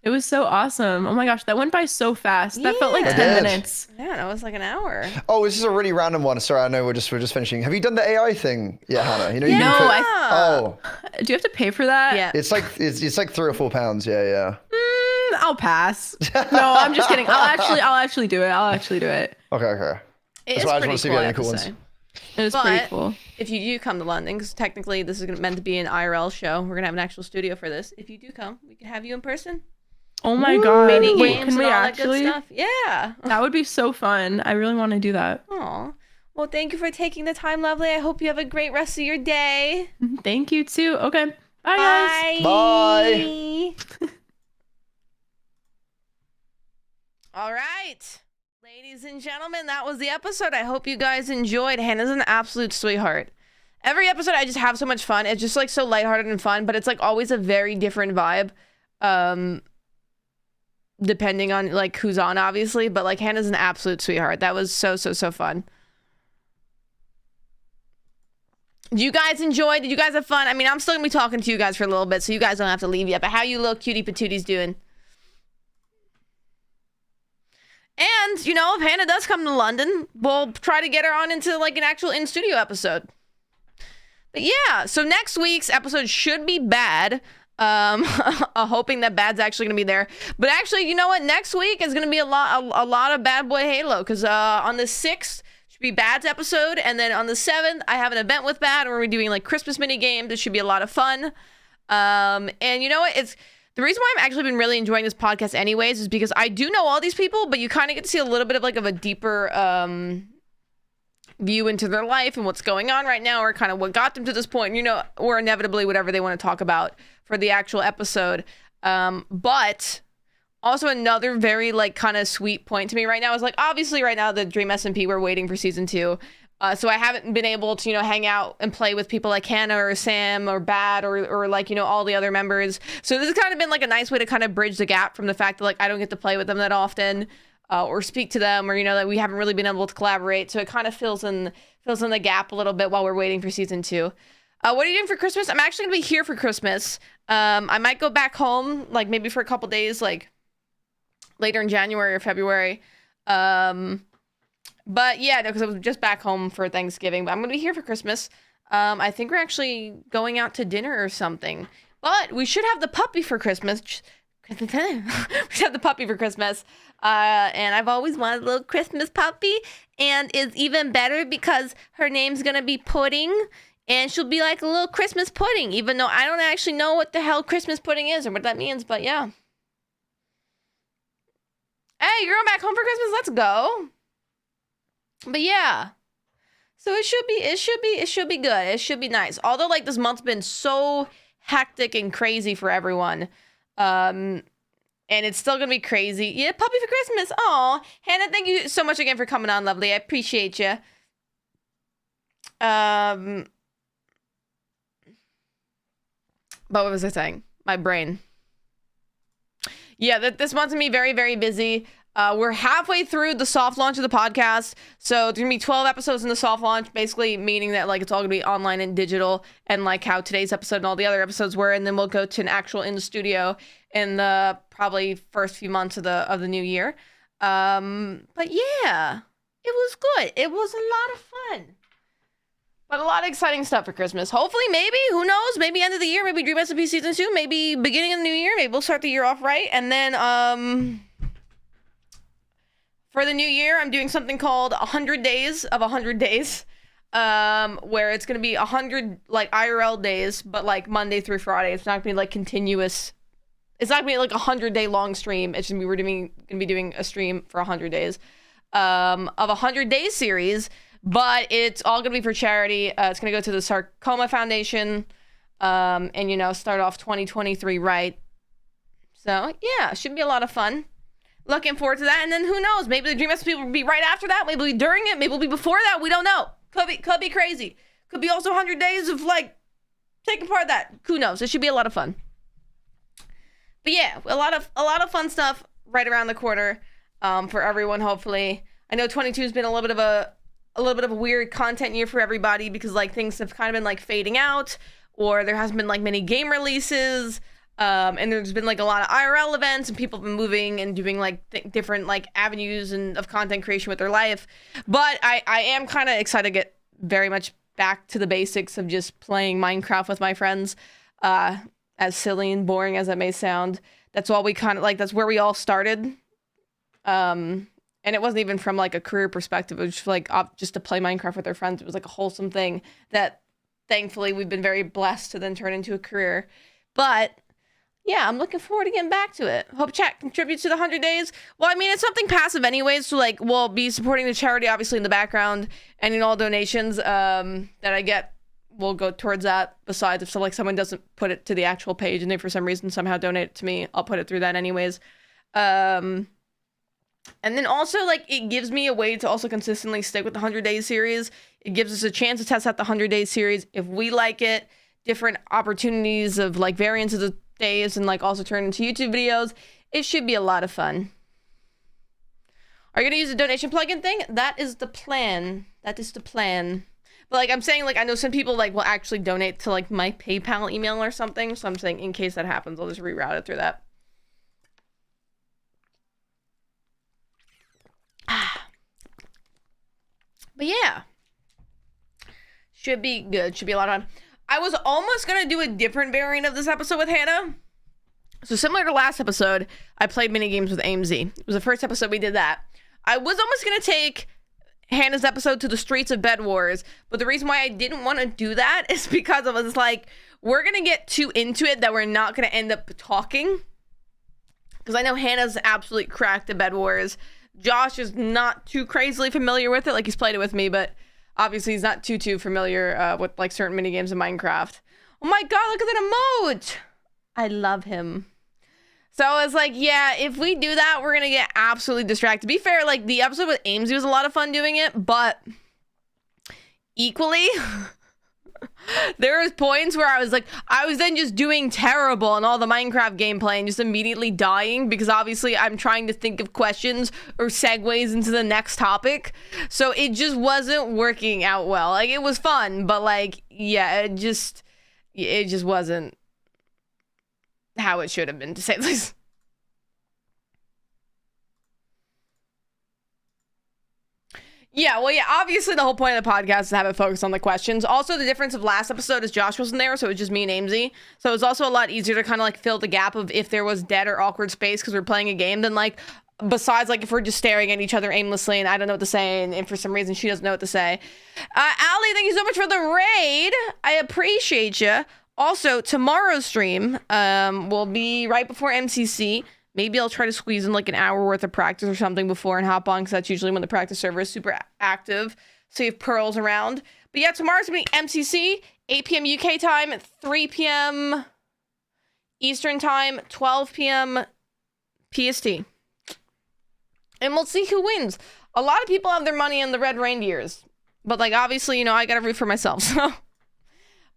It was so awesome. Oh my gosh, that went by so fast. That felt like Yeah. 10 minutes. Yeah, that was like an hour. Oh, this is a really random one. Sorry, I know we're just finishing. Have you done the AI thing yet, Hannah? You know, you No, can put, oh, Do you have to pay for that? Yeah. it's like £3 or £4. Yeah. I'll pass. No, I'm just kidding. I'll actually do it. Okay. It That's is why I just pretty want to see if cool, you I had any have cool to ones. say. It was But pretty cool. if you do come to London, because technically this is meant to be an IRL show, we're going to have an actual studio for this. If you do come, we can have you in person. Oh my god. Mini Wait, games can we and all actually? that good stuff. Yeah. That would be so fun. I really want to do that. Aw. Well, thank you for taking the time, Lovely. I hope you have a great rest of your day. Thank you too. Okay. Bye guys. Bye. All right. Ladies and gentlemen, that was the episode. I hope you guys enjoyed. Hannah's an absolute sweetheart. Every episode, I just have so much fun. It's just like so lighthearted and fun, but it's like always a very different vibe. Depending on like who's on, obviously, but like Hannah's an absolute sweetheart. That was so fun. You guys enjoyed? Did you guys have fun? I mean, I'm still gonna be talking to you guys for a little bit, so you guys don't have to leave yet. But how you little cutie patooties doing? And you know, if Hannah does come to London, we'll try to get her on into like an actual in-studio episode. But yeah, so next week's episode should be Bad. Hoping that Bad's actually gonna be there. But actually, you know what? Next week is gonna be a lot of Bad Boy Halo, because on the 6th should be Bad's episode, and then on the 7th I have an event with Bad where we're doing like Christmas mini games. It should be a lot of fun. And you know what? It's the reason why I've actually been really enjoying this podcast anyways is because I do know all these people, but you kind of get to see a little bit of like a deeper view into their life and what's going on right now, or kind of what got them to this point, you know, or inevitably whatever they want to talk about for the actual episode. But also another very like kind of sweet point to me right now is like, obviously right now the Dream SMP, we're waiting for season 2. So I haven't been able to, you know, hang out and play with people like Hannah or Sam or Bad or like, you know, all the other members. So this has kind of been like a nice way to kind of bridge the gap from the fact that like I don't get to play with them that often. Or speak to them, or you know that we haven't really been able to collaborate, so it kind of fills in the gap a little bit while we're waiting for season 2. What are you doing for Christmas? I'm actually gonna be here for Christmas. I might go back home, like maybe for a couple days, like later in January or February. But yeah, because I was just back home for Thanksgiving. But I'm gonna be here for Christmas. I think we're actually going out to dinner or something. But we should have the puppy for Christmas. We should have the puppy for Christmas. And I've always wanted a little Christmas puppy. And it's even better because her name's gonna be Pudding. And she'll be like a little Christmas pudding, even though I don't actually know what the hell Christmas pudding is or what that means. But yeah. Hey, you're going back home for Christmas? Let's go. But yeah. So it should be good. It should be nice. Although like this month's been so hectic and crazy for everyone. And it's still gonna be crazy. Yeah, puppy for Christmas. Aw. Hannah, thank you so much again for coming on, lovely. I appreciate you. But what was I saying? My brain. Yeah, this month's gonna be very, very busy. We're halfway through the soft launch of the podcast. So there's gonna be 12 episodes in the soft launch, basically meaning that like it's all gonna be online and digital, and like how today's episode and all the other episodes were, and then we'll go to an actual in the studio in the probably first few months of the new year. But yeah, it was good. It was a lot of fun. But a lot of exciting stuff for Christmas. Hopefully, maybe, who knows? Maybe end of the year, maybe Dream SP Season 2, maybe beginning of the new year. Maybe we'll start the year off right. And then, for the new year, I'm doing something called 100 Days of 100 Days, where it's going to be 100, like, IRL days, but, like, Monday through Friday. It's not going to be, like, continuous. It's not going to be, like, a 100-day long stream. It's going to be, we're going to be doing a stream for 100 days of a 100-day series. But it's all going to be for charity. It's going to go to the Sarcoma Foundation and, you know, start off 2023 right. So, yeah, should be a lot of fun. Looking forward to that. And then who knows? Maybe the Dream SP will be right after that. Maybe it'll be during it. Maybe it'll be before that. We don't know. Could be crazy. Could be also 100 days of, like, taking part of that. Who knows? It should be a lot of fun. But, yeah, a lot of fun stuff right around the corner for everyone, hopefully. I know 22 has been a little bit of a weird content year for everybody because like things have kind of been like fading out, or there hasn't been like many game releases, and there's been like a lot of IRL events and people have been moving and doing like different like avenues and of content creation with their life. But I am kind of excited to get very much back to the basics of just playing Minecraft with my friends, as silly and boring as that may sound. That's all we kind of like, that's where we all started. And it wasn't even from like a career perspective. It was just like just to play Minecraft with our friends. It was like a wholesome thing that thankfully we've been very blessed to then turn into a career. But yeah, I'm looking forward to getting back to it. Hope chat contributes to the 100 days. Well, I mean, it's something passive anyways. So like we'll be supporting the charity obviously in the background, and in all donations that I get will go towards that. Besides, if someone doesn't put it to the actual page and they for some reason somehow donate it to me, I'll put it through that anyways. And then also, like, it gives me a way to also consistently stick with the 100 Days series. It gives us a chance to test out the 100 Days series. If we like it, different opportunities of, like, variants of the days and, like, also turn into YouTube videos. It should be a lot of fun. Are you going to use the donation plugin thing? That is the plan. That is the plan. But, like, I'm saying, like, I know some people, like, will actually donate to, like, my PayPal email or something. So I'm saying in case that happens, I'll just reroute it through that. But yeah, should be good. Should be a lot of fun. I was almost going to do a different variant of this episode with Hannah. So similar to last episode, I played mini games with AMZ. It was the first episode we did that. I was almost going to take Hannah's episode to the streets of Bed Wars. But the reason why I didn't want to do that is because I was like, we're going to get too into it that we're not going to end up talking. Because I know Hannah's absolutely cracked at Bed Wars. Josh is not too crazily familiar with it. Like, he's played it with me, but obviously he's not too familiar with, like, certain minigames in Minecraft. Oh my god, look at that emote! I love him. So I was like, yeah, if we do that, we're gonna get absolutely distracted. To be fair, like, the episode with Amesy was a lot of fun doing it, but equally... there was points where I was then just doing terrible on all the Minecraft gameplay and just immediately dying because obviously I'm trying to think of questions or segues into the next topic. So it just wasn't working out well. Like, it was fun, but like, yeah, it just wasn't how it should have been, to say the least. Yeah, well, yeah, obviously the whole point of the podcast is to have it focus on the questions. Also, the difference of last episode is Josh wasn't there, so it was just me and Amesy. So it was also a lot easier to kind of like fill the gap of if there was dead or awkward space because we're playing a game than like, besides like if we're just staring at each other aimlessly and I don't know what to say and for some reason she doesn't know what to say. Allie, thank you so much for the raid. I appreciate you. Also, tomorrow's stream will be right before MCC. Maybe I'll try to squeeze in like an hour worth of practice or something before and hop on because that's usually when the practice server is super active. So you have Pearls around. But yeah, tomorrow's going to be MCC, 8 p.m. UK time, 3 p.m. Eastern time, 12 p.m. PST. And we'll see who wins. A lot of people have their money on the Red Reindeers. But like, obviously, you know, I got to root for myself, so...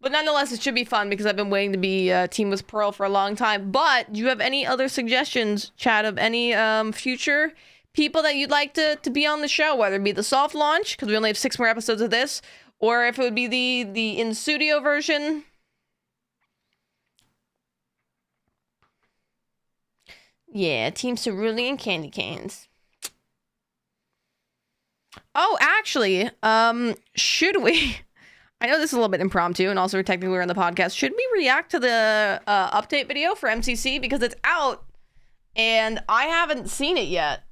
But nonetheless, it should be fun because I've been waiting to be team with Pearl for a long time. But do you have any other suggestions, Chad, of any future people that you'd like to be on the show? Whether it be the soft launch, because we only have 6 more episodes of this, or if it would be the in-studio version. Yeah, Team Cerulean Candy Canes. Oh, actually, should we... I know this is a little bit impromptu, and also technically we're on the podcast. Should we react to the update video for MCC? Because it's out, and I haven't seen it yet.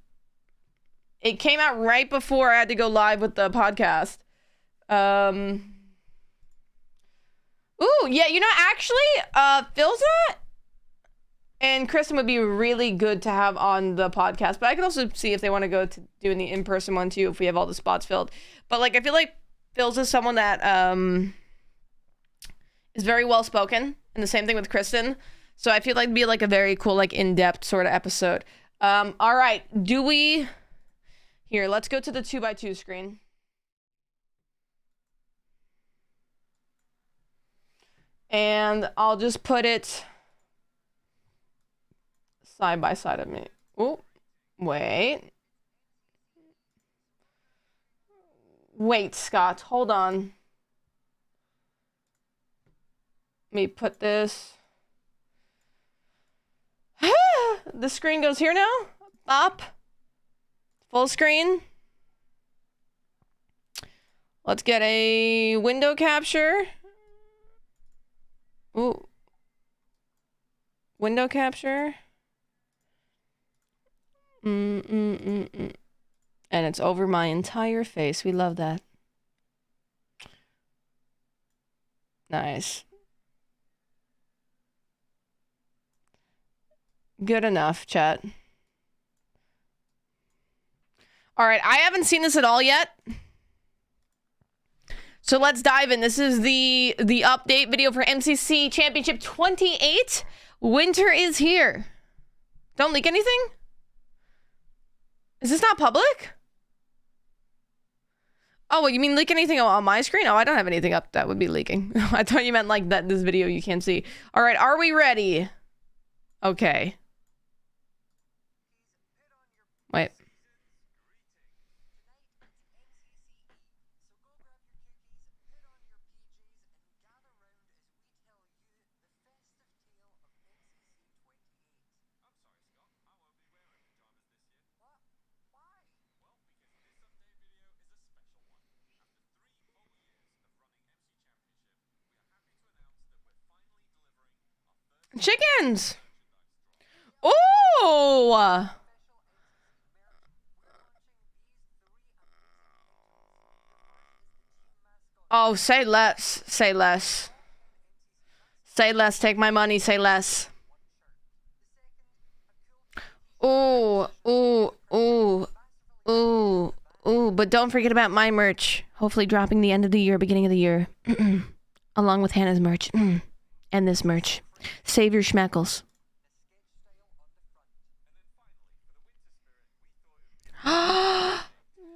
It came out right before I had to go live with the podcast. Ooh, yeah, you know, actually, Philza and Kristen would be really good to have on the podcast. But I could also see if they want to go to doing the in-person one, too, if we have all the spots filled. But, like, I feel like Phil's is someone that is very well spoken, and the same thing with Kristen. So I feel like it'd be like a very cool, like in-depth sort of episode. All right, here, let's go to the 2x2 screen. And I'll just put it side by side of me. Oh, wait. Wait, Scott, hold on. Let me put this. The screen goes here now. Up. Full screen. Let's get a window capture. Ooh. Window capture. And it's over my entire face. We love that. Nice. Good enough, chat. All right, I haven't seen this at all yet. So let's dive in. This is the update video for MCC Championship 28. Winter is here. Don't leak anything? Is this not public? Oh, well, you mean leak anything on my screen? Oh, I don't have anything up that would be leaking. I thought you meant like that this video you can't see. All right, are we ready? Okay. Wait. Chickens! Ooh! Oh, say less. Say less. Say less. Take my money. Say less. Ooh, ooh, ooh, ooh, ooh. But don't forget about my merch. Hopefully dropping the end of the year, beginning of the year. Along with Hannah's merch. And this merch. Save your schmeckles.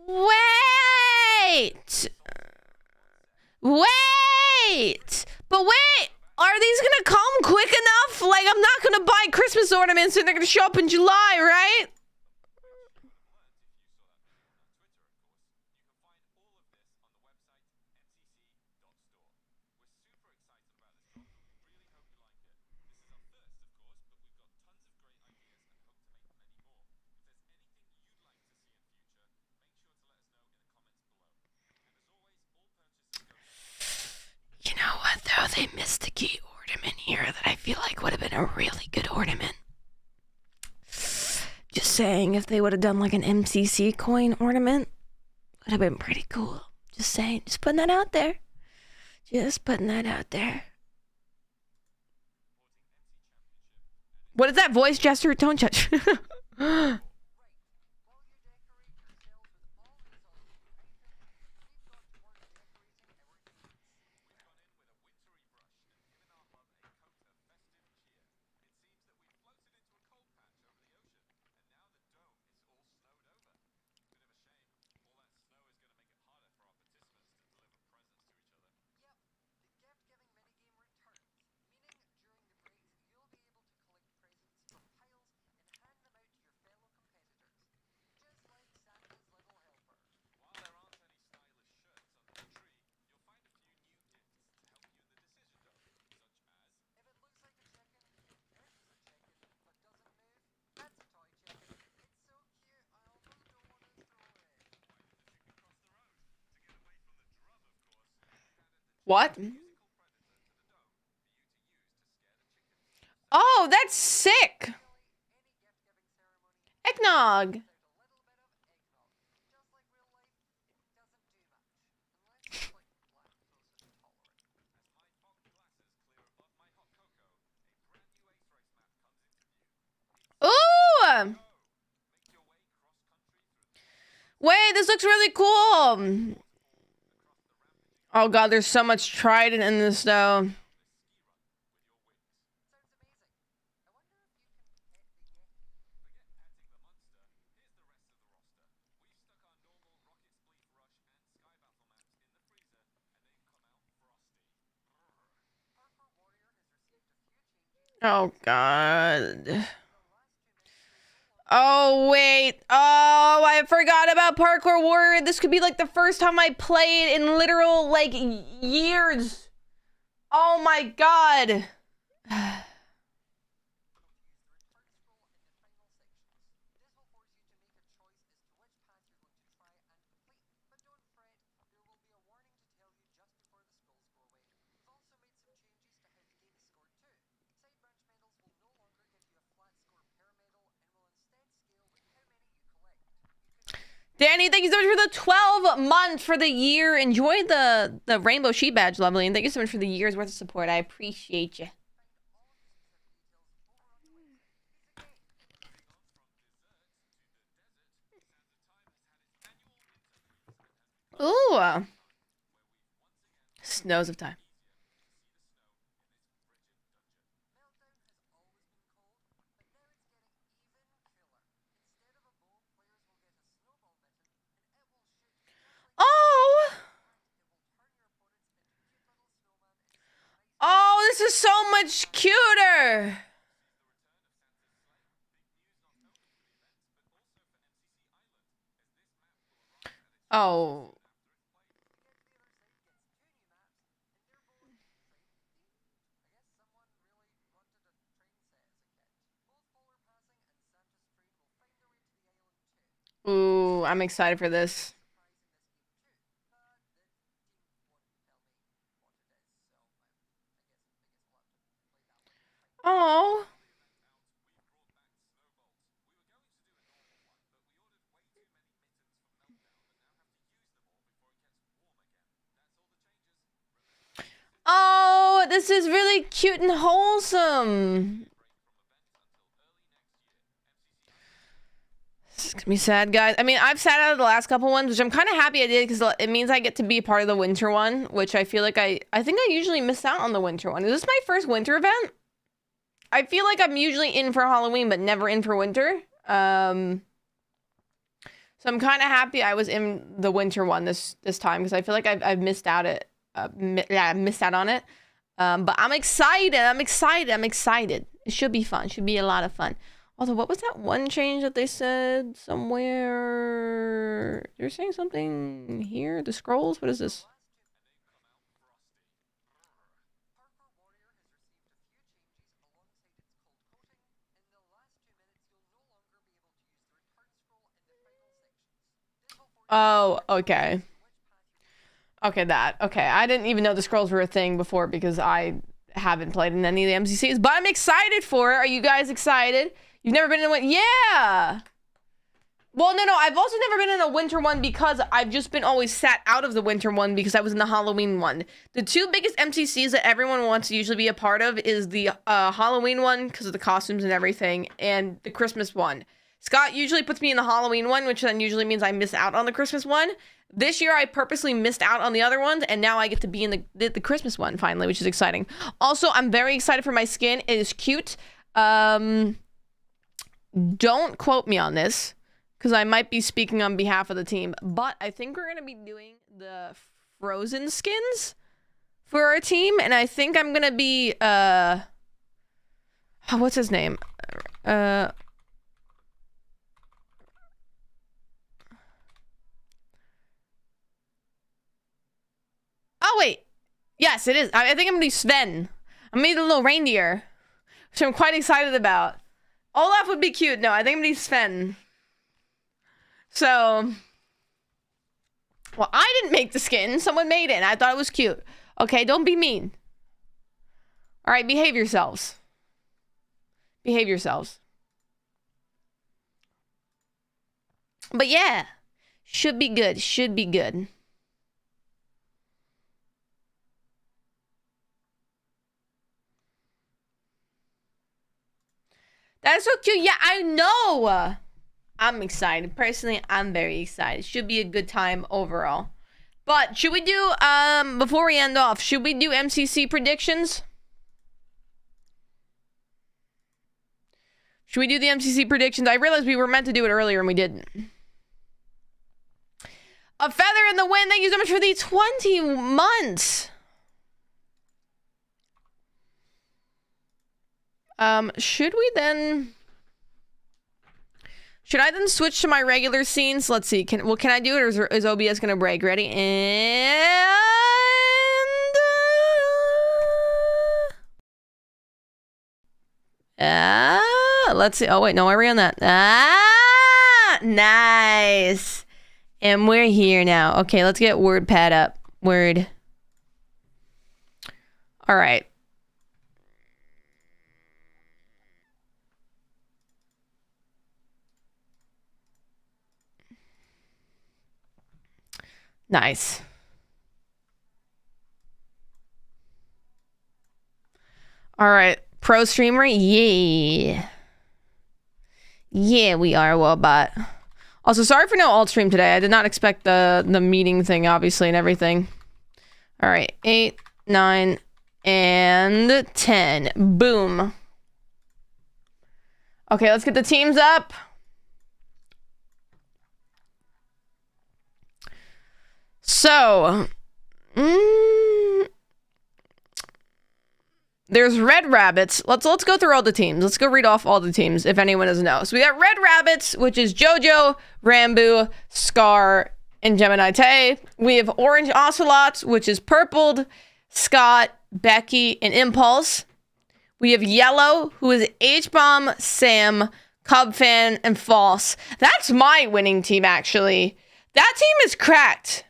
Wait! Wait! But wait! Are these gonna come quick enough? Like, I'm not gonna buy Christmas ornaments and they're gonna show up in July, right? Oh, they missed a key ornament here that I feel like would have been a really good ornament. Just saying, if they would have done like an MCC coin ornament, would have been pretty cool. Just saying, just putting that out there. Just putting that out there. What is that voice gesture? Don't judge. What? Oh, that's sick. Eggnog. Ooh. Wait, this looks really cool. Oh god, there's so much trident in this though. Oh god. Oh wait. Oh, I forgot about Parkour Warrior. This could be like the first time I played in literal like years. Oh my god. Danny, thank you so much for the 12 months for the year. Enjoy the rainbow sheep badge, lovely. And thank you so much for the year's worth of support. I appreciate you. Ooh. Snows of time. Oh! Oh, this is so much cuter! Oh. Ooh, I'm excited for this. Oh. Oh, this is really cute and wholesome. This is gonna be sad, guys. I mean, I've sat out of the last couple ones, which I'm kind of happy I did because it means I get to be part of the winter one, which I feel like I think I usually miss out on the winter one. Is this my first winter event? I feel like I'm usually in for Halloween, but never in for winter. So I'm kind of happy I was in the winter one this time because I feel like I've missed out it. I missed out on it. But I'm excited. I'm excited. It should be fun. Should be a lot of fun. Although, what was that one change that they said somewhere? They're saying something here. The scrolls. What is this? Oh, okay. Okay, that. Okay, I didn't even know the scrolls were a thing before because I haven't played in any of the MCCs, but I'm excited for it. Are you guys excited? You've never been in one? Yeah! Well, no, I've also never been in a winter one because I've just been always sat out of the winter one because I was in the Halloween one. The two biggest MCCs that everyone wants to usually be a part of is the Halloween one because of the costumes and everything, and the Christmas one. Scott usually puts me in the Halloween one, which then usually means I miss out on the Christmas one. This year, I purposely missed out on the other ones, and now I get to be in the Christmas one finally, which is exciting. Also, I'm very excited for my skin. It is cute. Don't quote me on this, because I might be speaking on behalf of the team, but I think we're going to be doing the Frozen skins for our team, and I think I'm going to be, what's his name? Oh, wait. Yes, it is. I think I'm going to be Sven. I'm going to be the little reindeer, which I'm quite excited about. Olaf would be cute. No, I think I'm going to be Sven. So, well, I didn't make the skin. Someone made it, and I thought it was cute. Okay, don't be mean. All right, behave yourselves. Behave yourselves. But yeah, should be good. Should be good. That's so cute. Yeah, I know. I'm excited. Personally, I'm very excited. Should be a good time overall. But should we do, before we end off, should we do MCC predictions? Should we do the MCC predictions? I realized we were meant to do it earlier and we didn't. A feather in the wind. Thank you so much for the 20 months. Should I then switch to my regular scenes? Let's see. Can I do it, or is OBS gonna break? Ready? And let's see. Oh wait, no, I ran that. Nice. And we're here now. Okay, let's get WordPad up. Word. All right. Nice. All right. Pro streamer. Yeah. Yeah, we are, Wobot. Also, sorry for no alt stream today. I did not expect the meeting thing, obviously, and everything. All right. 8, 9, and 10. Boom. Okay, let's get the teams up. So, there's Red Rabbits. Let's go through all the teams. Let's go read off all the teams if anyone doesn't know. So we got Red Rabbits, which is JoJo, Rambo, Scar, and Gemini Tay. We have Orange Ocelots, which is Purpled, Scott, Becky, and Impulse. We have Yellow, who is H-Bomb, Sam, Cub Fan, and False. That's my winning team, actually. That team is cracked.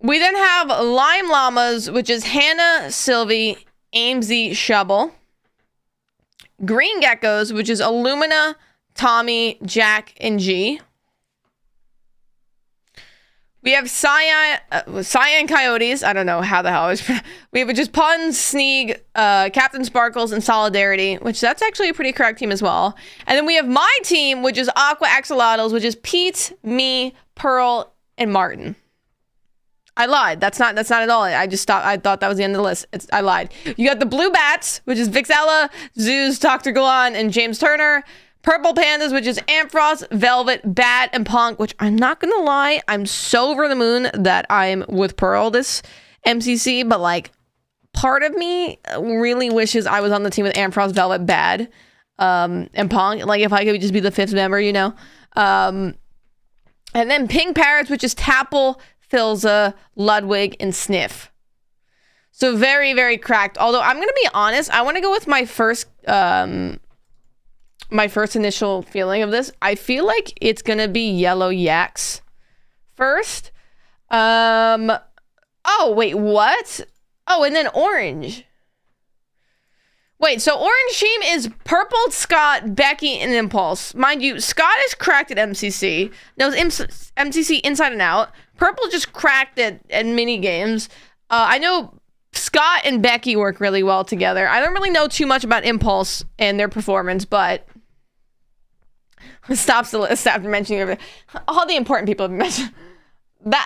We then have Lime Llamas, which is Hannah, Sylvie, Amesy, Shovel. Green Geckos, which is Illumina, Tommy, Jack, and G. We have Cyan Coyotes. I don't know how the hell I was. We have just Puns, Sneeg, Captain Sparkles, and Solidarity, which that's actually a pretty correct team as well. And then we have my team, which is Aqua Axolotls, which is Pete, me, Pearl, and Martin. I lied. That's not at all. I thought that was the end of the list. I lied. You got the Blue Bats, which is Vixella, Zeus, Dr. Galan, and James Turner. Purple Pandas, which is Ampharos, Velvet, Bat, and Punk, which I'm not gonna lie, I'm so over the moon that I'm with Pearl this MCC, but like part of me really wishes I was on the team with Ampharos, Velvet, Bad, and Punk. Like if I could just be the fifth member, you know. And then Pink Parrots, which is Tapple, Filza, Ludwig, and Sniff. So very, very cracked. Although I'm gonna be honest, I want to go with my first initial feeling of this. I feel like it's gonna be Yellow Yaks first. Oh, wait, what? Oh, and then orange. Wait, so orange team is Purple, Scott, Becky, and Impulse. Mind you, Scott is cracked at MCC. Knows MCC inside and out. Purple just cracked at mini games. I know Scott and Becky work really well together. I don't really know too much about Impulse and their performance, but stops the list after mentioning everything. All the important people have mentioned.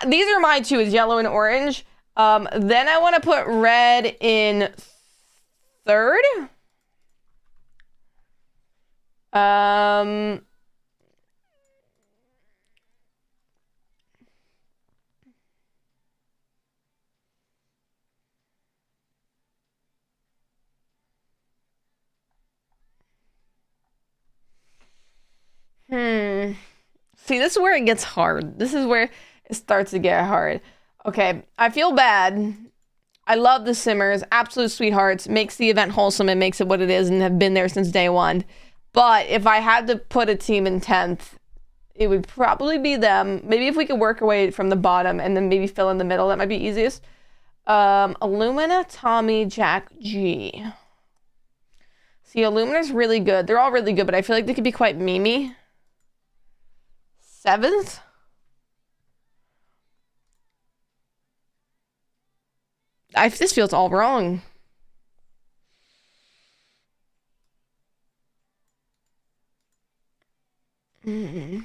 These are my two, is yellow and orange. Then I want to put red in third. See, this is where it gets hard. This is where it starts to get hard. Okay, I feel bad. I love the Simmers, absolute sweethearts, makes the event wholesome and makes it what it is and have been there since day one. But if I had to put a team in 10th, it would probably be them. Maybe if we could work our way from the bottom and then maybe fill in the middle, that might be easiest. Illumina, Tommy, Jack, G. See, Illumina's really good. They're all really good, but I feel like they could be quite memey. 7th? This feels all wrong. It's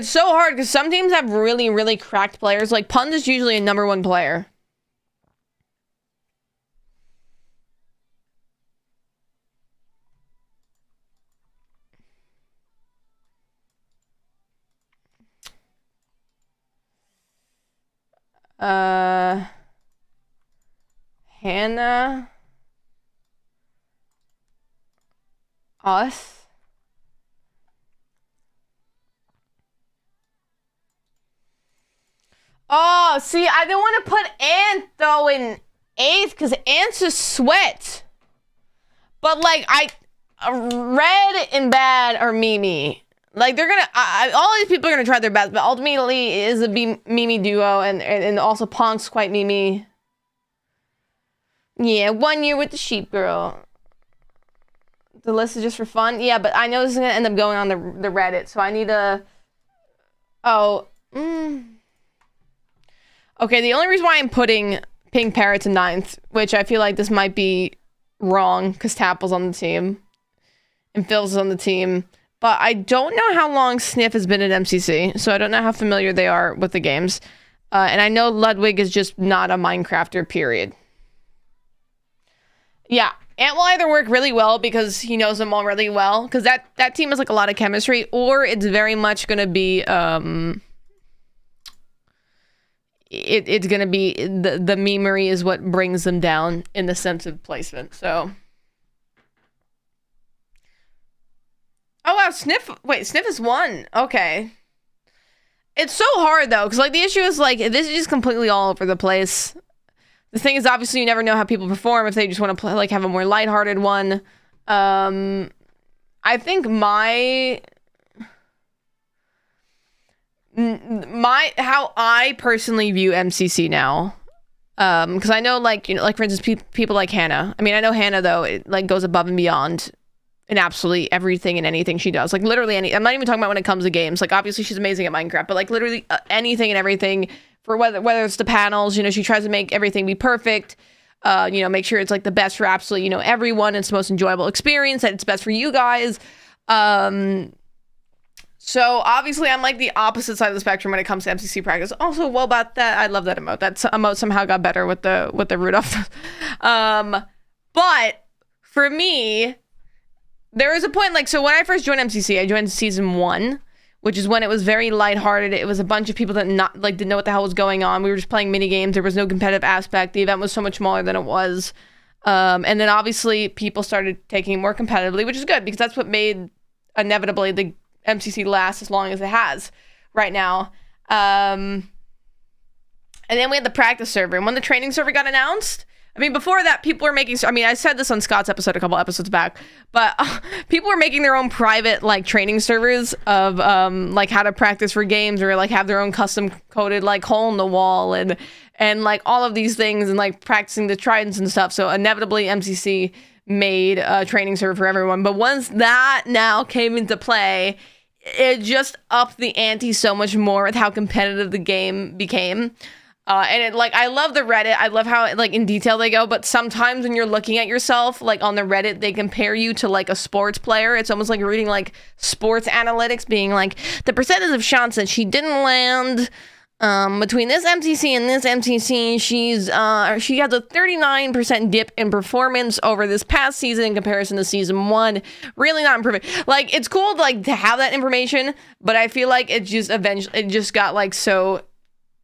so hard because some teams have really, really cracked players. Like, Pund is usually a #1 player. Hannah, us. Oh, see, I don't want to put Ant though in 8th because Ant's a sweat. But like, red and bad are Mimi. Like, they're gonna, all these people are gonna try their best, but ultimately it is a Mimi duo, and also Punk's quite Mimi. Yeah, 1 year with the sheep girl. The list is just for fun. Yeah, but I know this is gonna end up going on the Reddit, so I need to. Okay, the only reason why I'm putting Pink Parrot to 9th, which I feel like this might be wrong because Tapple's on the team and Phil's on the team. But I don't know how long Sniff has been at MCC, so I don't know how familiar they are with the games. And I know Ludwig is just not a Minecrafter, period. Yeah, Ant will either work really well because he knows them all really well, because that team has like a lot of chemistry, or it's very much going to be, it's going to be, the memery is what brings them down in the sense of placement, so... Oh, wow, Sniff is 1. Okay. It's so hard, though, because, like, the issue is, like, this is just completely all over the place. The thing is, obviously, you never know how people perform if they just want to play, like, have a more lighthearted one. I think how I personally view MCC now, because I know, like, you know, like, for instance, people like Hannah. I mean, I know Hannah, though, it, like, goes above and beyond in absolutely everything and anything she does. Like, literally I'm not even talking about when it comes to games. Like, obviously she's amazing at Minecraft, but like literally anything and everything, for whether it's the panels, you know, she tries to make everything be perfect, you know, make sure it's like the best for absolutely, you know, everyone. It's the most enjoyable experience, that it's best for you guys. So obviously I'm like the opposite side of the spectrum when it comes to MCC practice. Also, well, about that, I love that emote. That emote somehow got better with the Rudolph. But for me, there was a point, like, so when I first joined MCC, I joined season 1, which is when it was very lighthearted. It was a bunch of people that didn't know what the hell was going on. We were just playing mini games. There was no competitive aspect. The event was so much smaller than it was. And then obviously people started taking it more competitively, which is good because that's what made inevitably the MCC last as long as it has right now. And then we had the practice server. And when the training server got announced, I mean, before that, people were making, I mean, I said this on Scott's episode a couple episodes back, but people were making their own private, like, training servers of, like, how to practice for games, or, like, have their own custom coded, like, hole in the wall, and like, all of these things, and, like, practicing the tridents and stuff. So, inevitably, MCC made a training server for everyone. But once that now came into play, it just upped the ante so much more with how competitive the game became. And it, like, I love the Reddit. I love how, like, in detail they go. But sometimes when you're looking at yourself, like, on the Reddit, they compare you to, like, a sports player. It's almost like reading, like, sports analytics, being like, the percentage of shots that she didn't land between this MCC and this MCC, she has a 39% dip in performance over this past season in comparison to season 1. Really not improving. Like, it's cool, like, to have that information, but I feel like it just got, like, so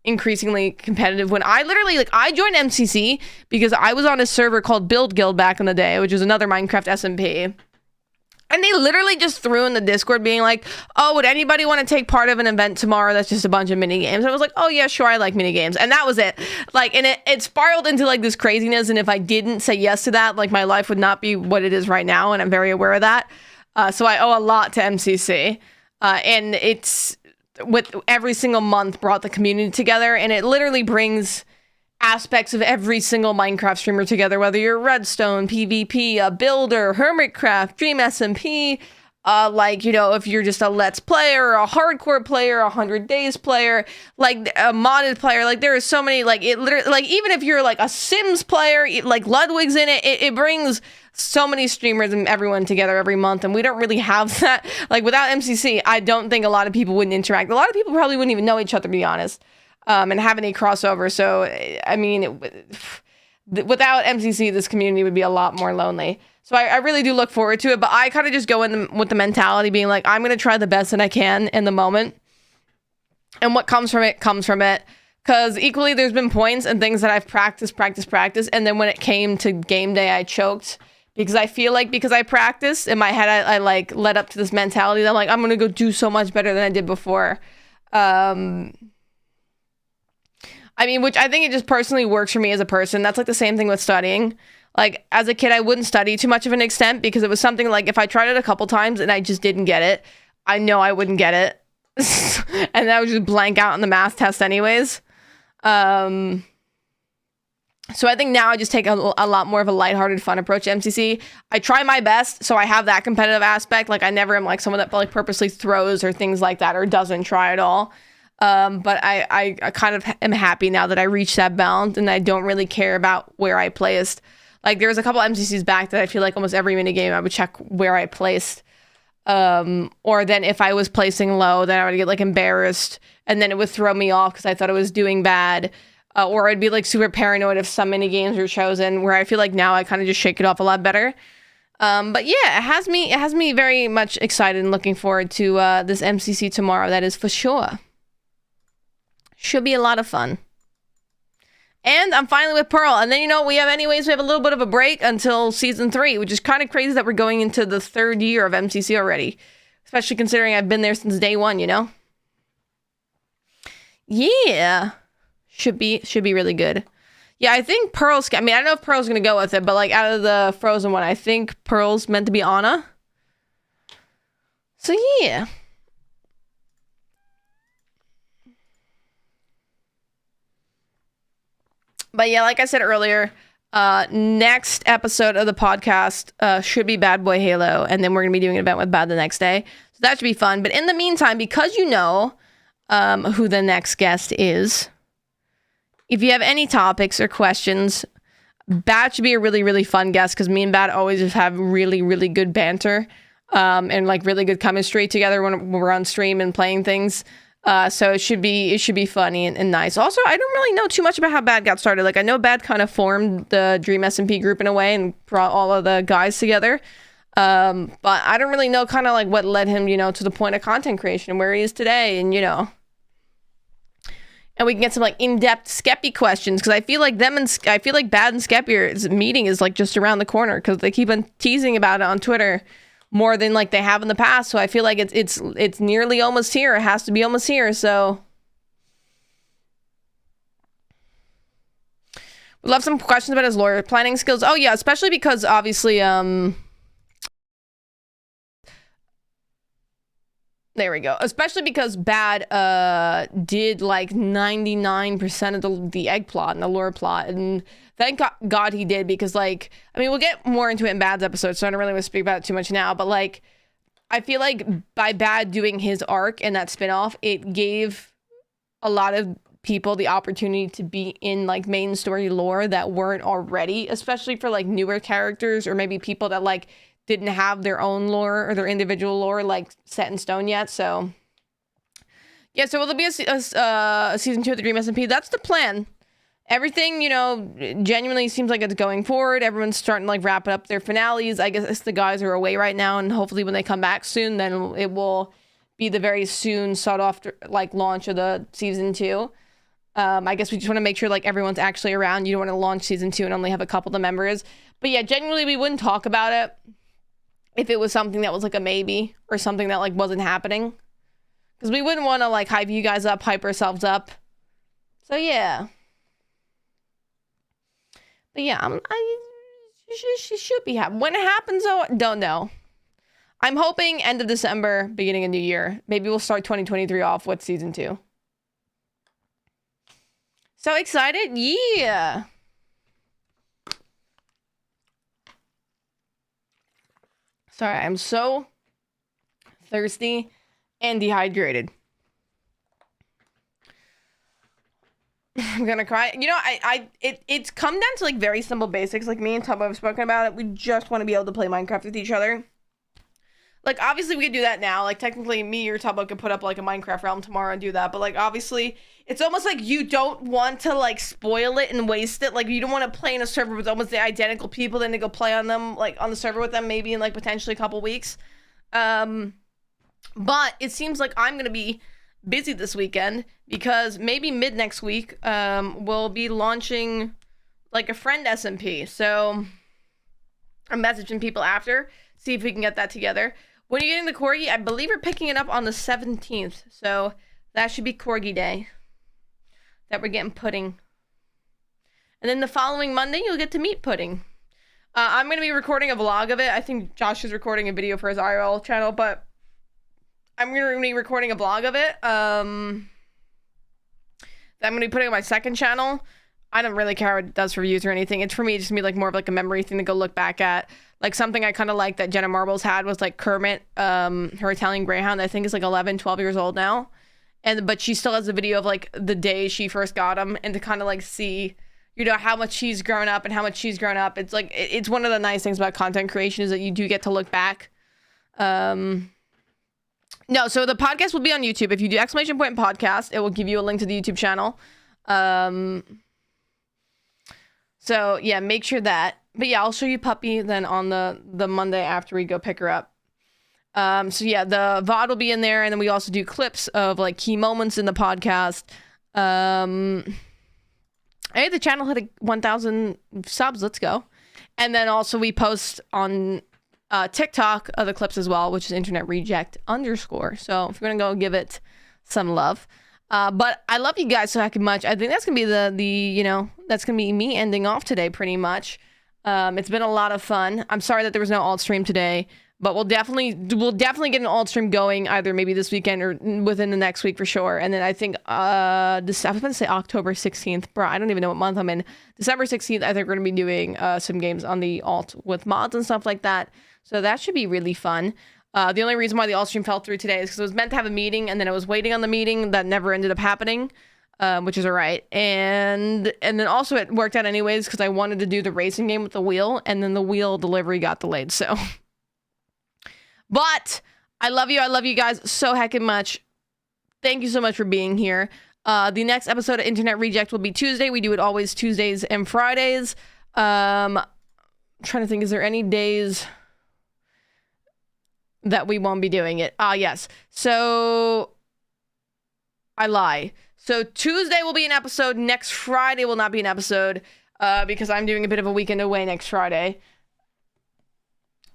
increasingly competitive when I literally, like, I joined MCC because I was on a server called Build Guild back in the day, which is another Minecraft SMP. And they literally just threw in the Discord being like, oh, would anybody want to take part of an event tomorrow that's just a bunch of mini games? I was like, oh yeah, sure, I like mini games. And that was it. Like, and it spiraled into, like, this craziness. And if I didn't say yes to that, like, my life would not be what it is right now. And I'm very aware of that. So I owe a lot to MCC. And it's, with every single month, brought the community together, and it literally brings aspects of every single Minecraft streamer together, whether you're Redstone, PvP, a builder, Hermitcraft, Dream SMP, like, you know, if you're just a Let's player, a hardcore player, 100 Days player, like a modded player, like there are so many, like, it literally, like, even if you're like a Sims player, like Ludwig's in it, it brings so many streamers and everyone together every month, and we don't really have that. Like, without MCC, I don't think a lot of people wouldn't interact. A lot of people probably wouldn't even know each other, to be honest, and have any crossover. So, I mean, without MCC, this community would be a lot more lonely. So I really do look forward to it, but I kind of just go in with the mentality being like, I'm going to try the best that I can in the moment, and what comes from it, comes from it. Because equally, there's been points and things that I've practiced, and then when it came to game day, I choked. Because I feel like, because I practiced, in my head, I like led up to this mentality that I'm like, I'm going to go do so much better than I did before. I mean, which I think it just personally works for me as a person. That's like the same thing with studying. Like, as a kid, I wouldn't study to much of an extent because it was something like, if I tried it a couple times and I just didn't get it, I know I wouldn't get it. And I would just blank out on the math test anyways. So I think now I just take a lot more of a lighthearted, fun approach to MCC. I try my best, so I have that competitive aspect. Like, I never am like someone that, like, purposely throws or things like that, or doesn't try at all. But I kind of am happy now that I reached that balance and I don't really care about where I placed. Like, there was a couple MCCs back that I feel like almost every minigame I would check where I placed. Or then if I was placing low, then I would get, like, embarrassed, and then it would throw me off because I thought I was doing bad. Or I'd be, like, super paranoid if some mini games were chosen, where I feel like now I kind of just shake it off a lot better. But yeah, it has me very much excited and looking forward to this MCC tomorrow. That is for sure. Should be a lot of fun. And I'm finally with Pearl. And then, you know, we have a little bit of a break until season 3, which is kind of crazy that we're going into the 3rd year of MCC already. Especially considering I've been there since day 1, you know? Yeah. Should be really good. Yeah, I think Pearl's, I mean, I don't know if Pearl's going to go with it, but, like, out of the Frozen one, I think Pearl's meant to be Anna. So, yeah. But yeah, like I said earlier, next episode of the podcast should be Bad Boy Halo, and then we're going to be doing an event with Bad the next day. So that should be fun. But in the meantime, because you know who the next guest is, if you have any topics or questions, Bad should be a really, really fun guest, because me and Bad always just have really, really good banter and, like, really good chemistry together when we're on stream and playing things. So it should be funny and nice. Also, I don't really know too much about how Bad got started. Like, I know Bad kind of formed the Dream SMP group in a way and brought all of the guys together. But I don't really know kind of like what led him, you know, to the point of content creation and where he is today, and, you know. And we can get some, like, in-depth Skeppy questions, because I feel like Bad and Skeppy's meeting is, like, just around the corner, because they keep on teasing about it on Twitter more than, like, they have in the past. So I feel like it's nearly almost here. It has to be almost here. So We love some questions about his lore planning skills. Oh yeah, especially because obviously there we go. Especially because Bad did like 99% of the egg plot and the lore plot, and thank God he did, because like, I mean, we'll get more into it in Bad's episode, so I don't really want to speak about it too much now, but like, I feel like by Bad doing his arc and that spinoff, it gave a lot of people the opportunity to be in like main story lore that weren't already, especially for like newer characters or maybe people that like didn't have their own lore or their individual lore like set in stone yet. So yeah, so will there be a season 2 of the Dream SMP? That's the plan. Everything, you know, genuinely seems like it's going forward. Everyone's starting to like wrap up their finales. I guess the guys are away right now, and hopefully when they come back soon, then it will be the very soon sought after like launch of the season 2. I guess we just want to make sure like everyone's actually around. You don't want to launch season 2 and only have a couple of the members. But yeah, genuinely we wouldn't talk about it if it was something that was like a maybe or something that like wasn't happening, because we wouldn't want to like hype you guys up, hype ourselves up. So yeah. But yeah, she should be happy. When it happens though, don't know. I'm hoping end of December, beginning of New Year. Maybe we'll start 2023 off with season 2. So excited? Yeah. Sorry, I'm so thirsty and dehydrated. I'm gonna cry. You know, it's come down to like very simple basics. Like me and Tubbo have spoken about it. We just want to be able to play Minecraft with each other. Like, obviously, we could do that now. Like, technically, me or Tubbo could put up, like, a Minecraft realm tomorrow and do that. But, like, obviously, it's almost like you don't want to, like, spoil it and waste it. Like, you don't want to play in a server with almost the identical people, then to go play on them, like, on the server with them maybe in, like, potentially a couple weeks. But it seems like I'm going to be busy this weekend because maybe mid next week, we'll be launching, like, a friend SMP. So I'm messaging people after, see if we can get that together. When are you getting the Corgi? I believe we're picking it up on the 17th. So that should be Corgi Day. That we're getting Pudding. And then the following Monday, you'll get to meet Pudding. I'm going to be recording a vlog of it. I think Josh is recording a video for his IRL channel, but I'm going to be recording a vlog of it. That I'm going to be putting on my second channel. I don't really care what it does for views or anything. It's for me, just to be like more of like a memory thing to go look back at. Like something I kind of like that Jenna Marbles had was like Kermit, her Italian Greyhound. I think is like 11, 12 years old now. But she still has a video of like the day she first got him, and to kind of like see, you know, how much she's grown up and how much she's grown up. It's like, it's one of the nice things about content creation is that you do get to look back. No, so the podcast will be on YouTube. If you do ! Podcast, it will give you a link to the YouTube channel. So yeah, make sure that. But yeah, I'll show you Puppy then on the Monday after we go pick her up. So yeah, the VOD will be in there, and then we also do clips of like key moments in the podcast. Hey, the channel hit 1,000 subs. Let's go. And then also we post on TikTok other clips as well, which is Internet Reject _. So if you're gonna go give it some love. But I love you guys so heck much. I think that's gonna be the you know, that's gonna be me ending off today pretty much. It's been a lot of fun. I'm sorry that there was no alt stream today, but we'll definitely get an alt stream going either maybe this weekend or within the next week for sure. And then I think I was going to say October 16th, bro. I don't even know what month I'm in. December 16th, I think we're gonna be doing some games on the alt with mods and stuff like that. So that should be really fun. The only reason why the alt stream fell through today is because it was meant to have a meeting, and then I was waiting on the meeting that never ended up happening. Which is all right. And then also it worked out anyways because I wanted to do the racing game with the wheel, and then the wheel delivery got delayed. So, but I love you guys so heckin' much. Thank you so much for being here. The next episode of Internet Reject will be Tuesday. We do it always Tuesdays and Fridays. I'm trying to think, is there any days that we won't be doing it? Yes. So I lie. So Tuesday will be an episode. Next Friday will not be an episode because I'm doing a bit of a weekend away next Friday.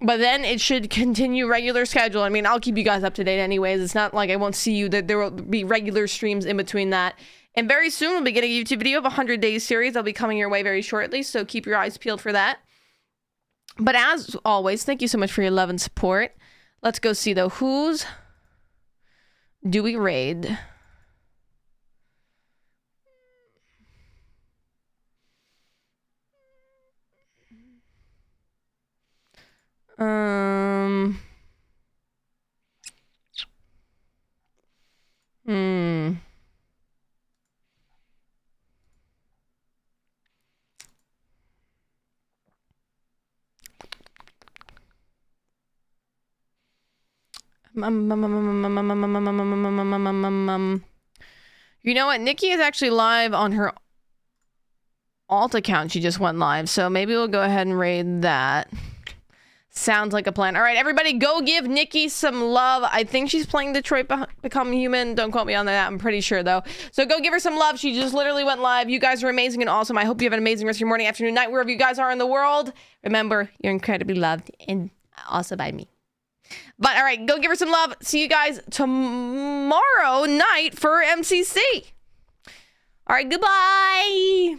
But then it should continue regular schedule. I mean, I'll keep you guys up to date anyways. It's not like I won't see you. There will be regular streams in between that. And very soon we'll be getting a YouTube video of 100 Days series. I'll be coming your way very shortly, so keep your eyes peeled for that. But as always, thank you so much for your love and support. Let's go see, though, who's do we raid? You know what? Nikki is actually live on her alt account. She just went live, so maybe we'll go ahead and raid that. Sounds like a plan. All right, everybody, go give Nikki some love. I think she's playing Detroit Become Human. Don't quote me on that. I'm pretty sure, though. So go give her some love. She just literally went live. You guys are amazing and awesome. I hope you have an amazing rest of your morning, afternoon, night, wherever you guys are in the world. Remember, you're incredibly loved, and also by me. But all right, go give her some love. See you guys tomorrow night for MCC. All right, goodbye.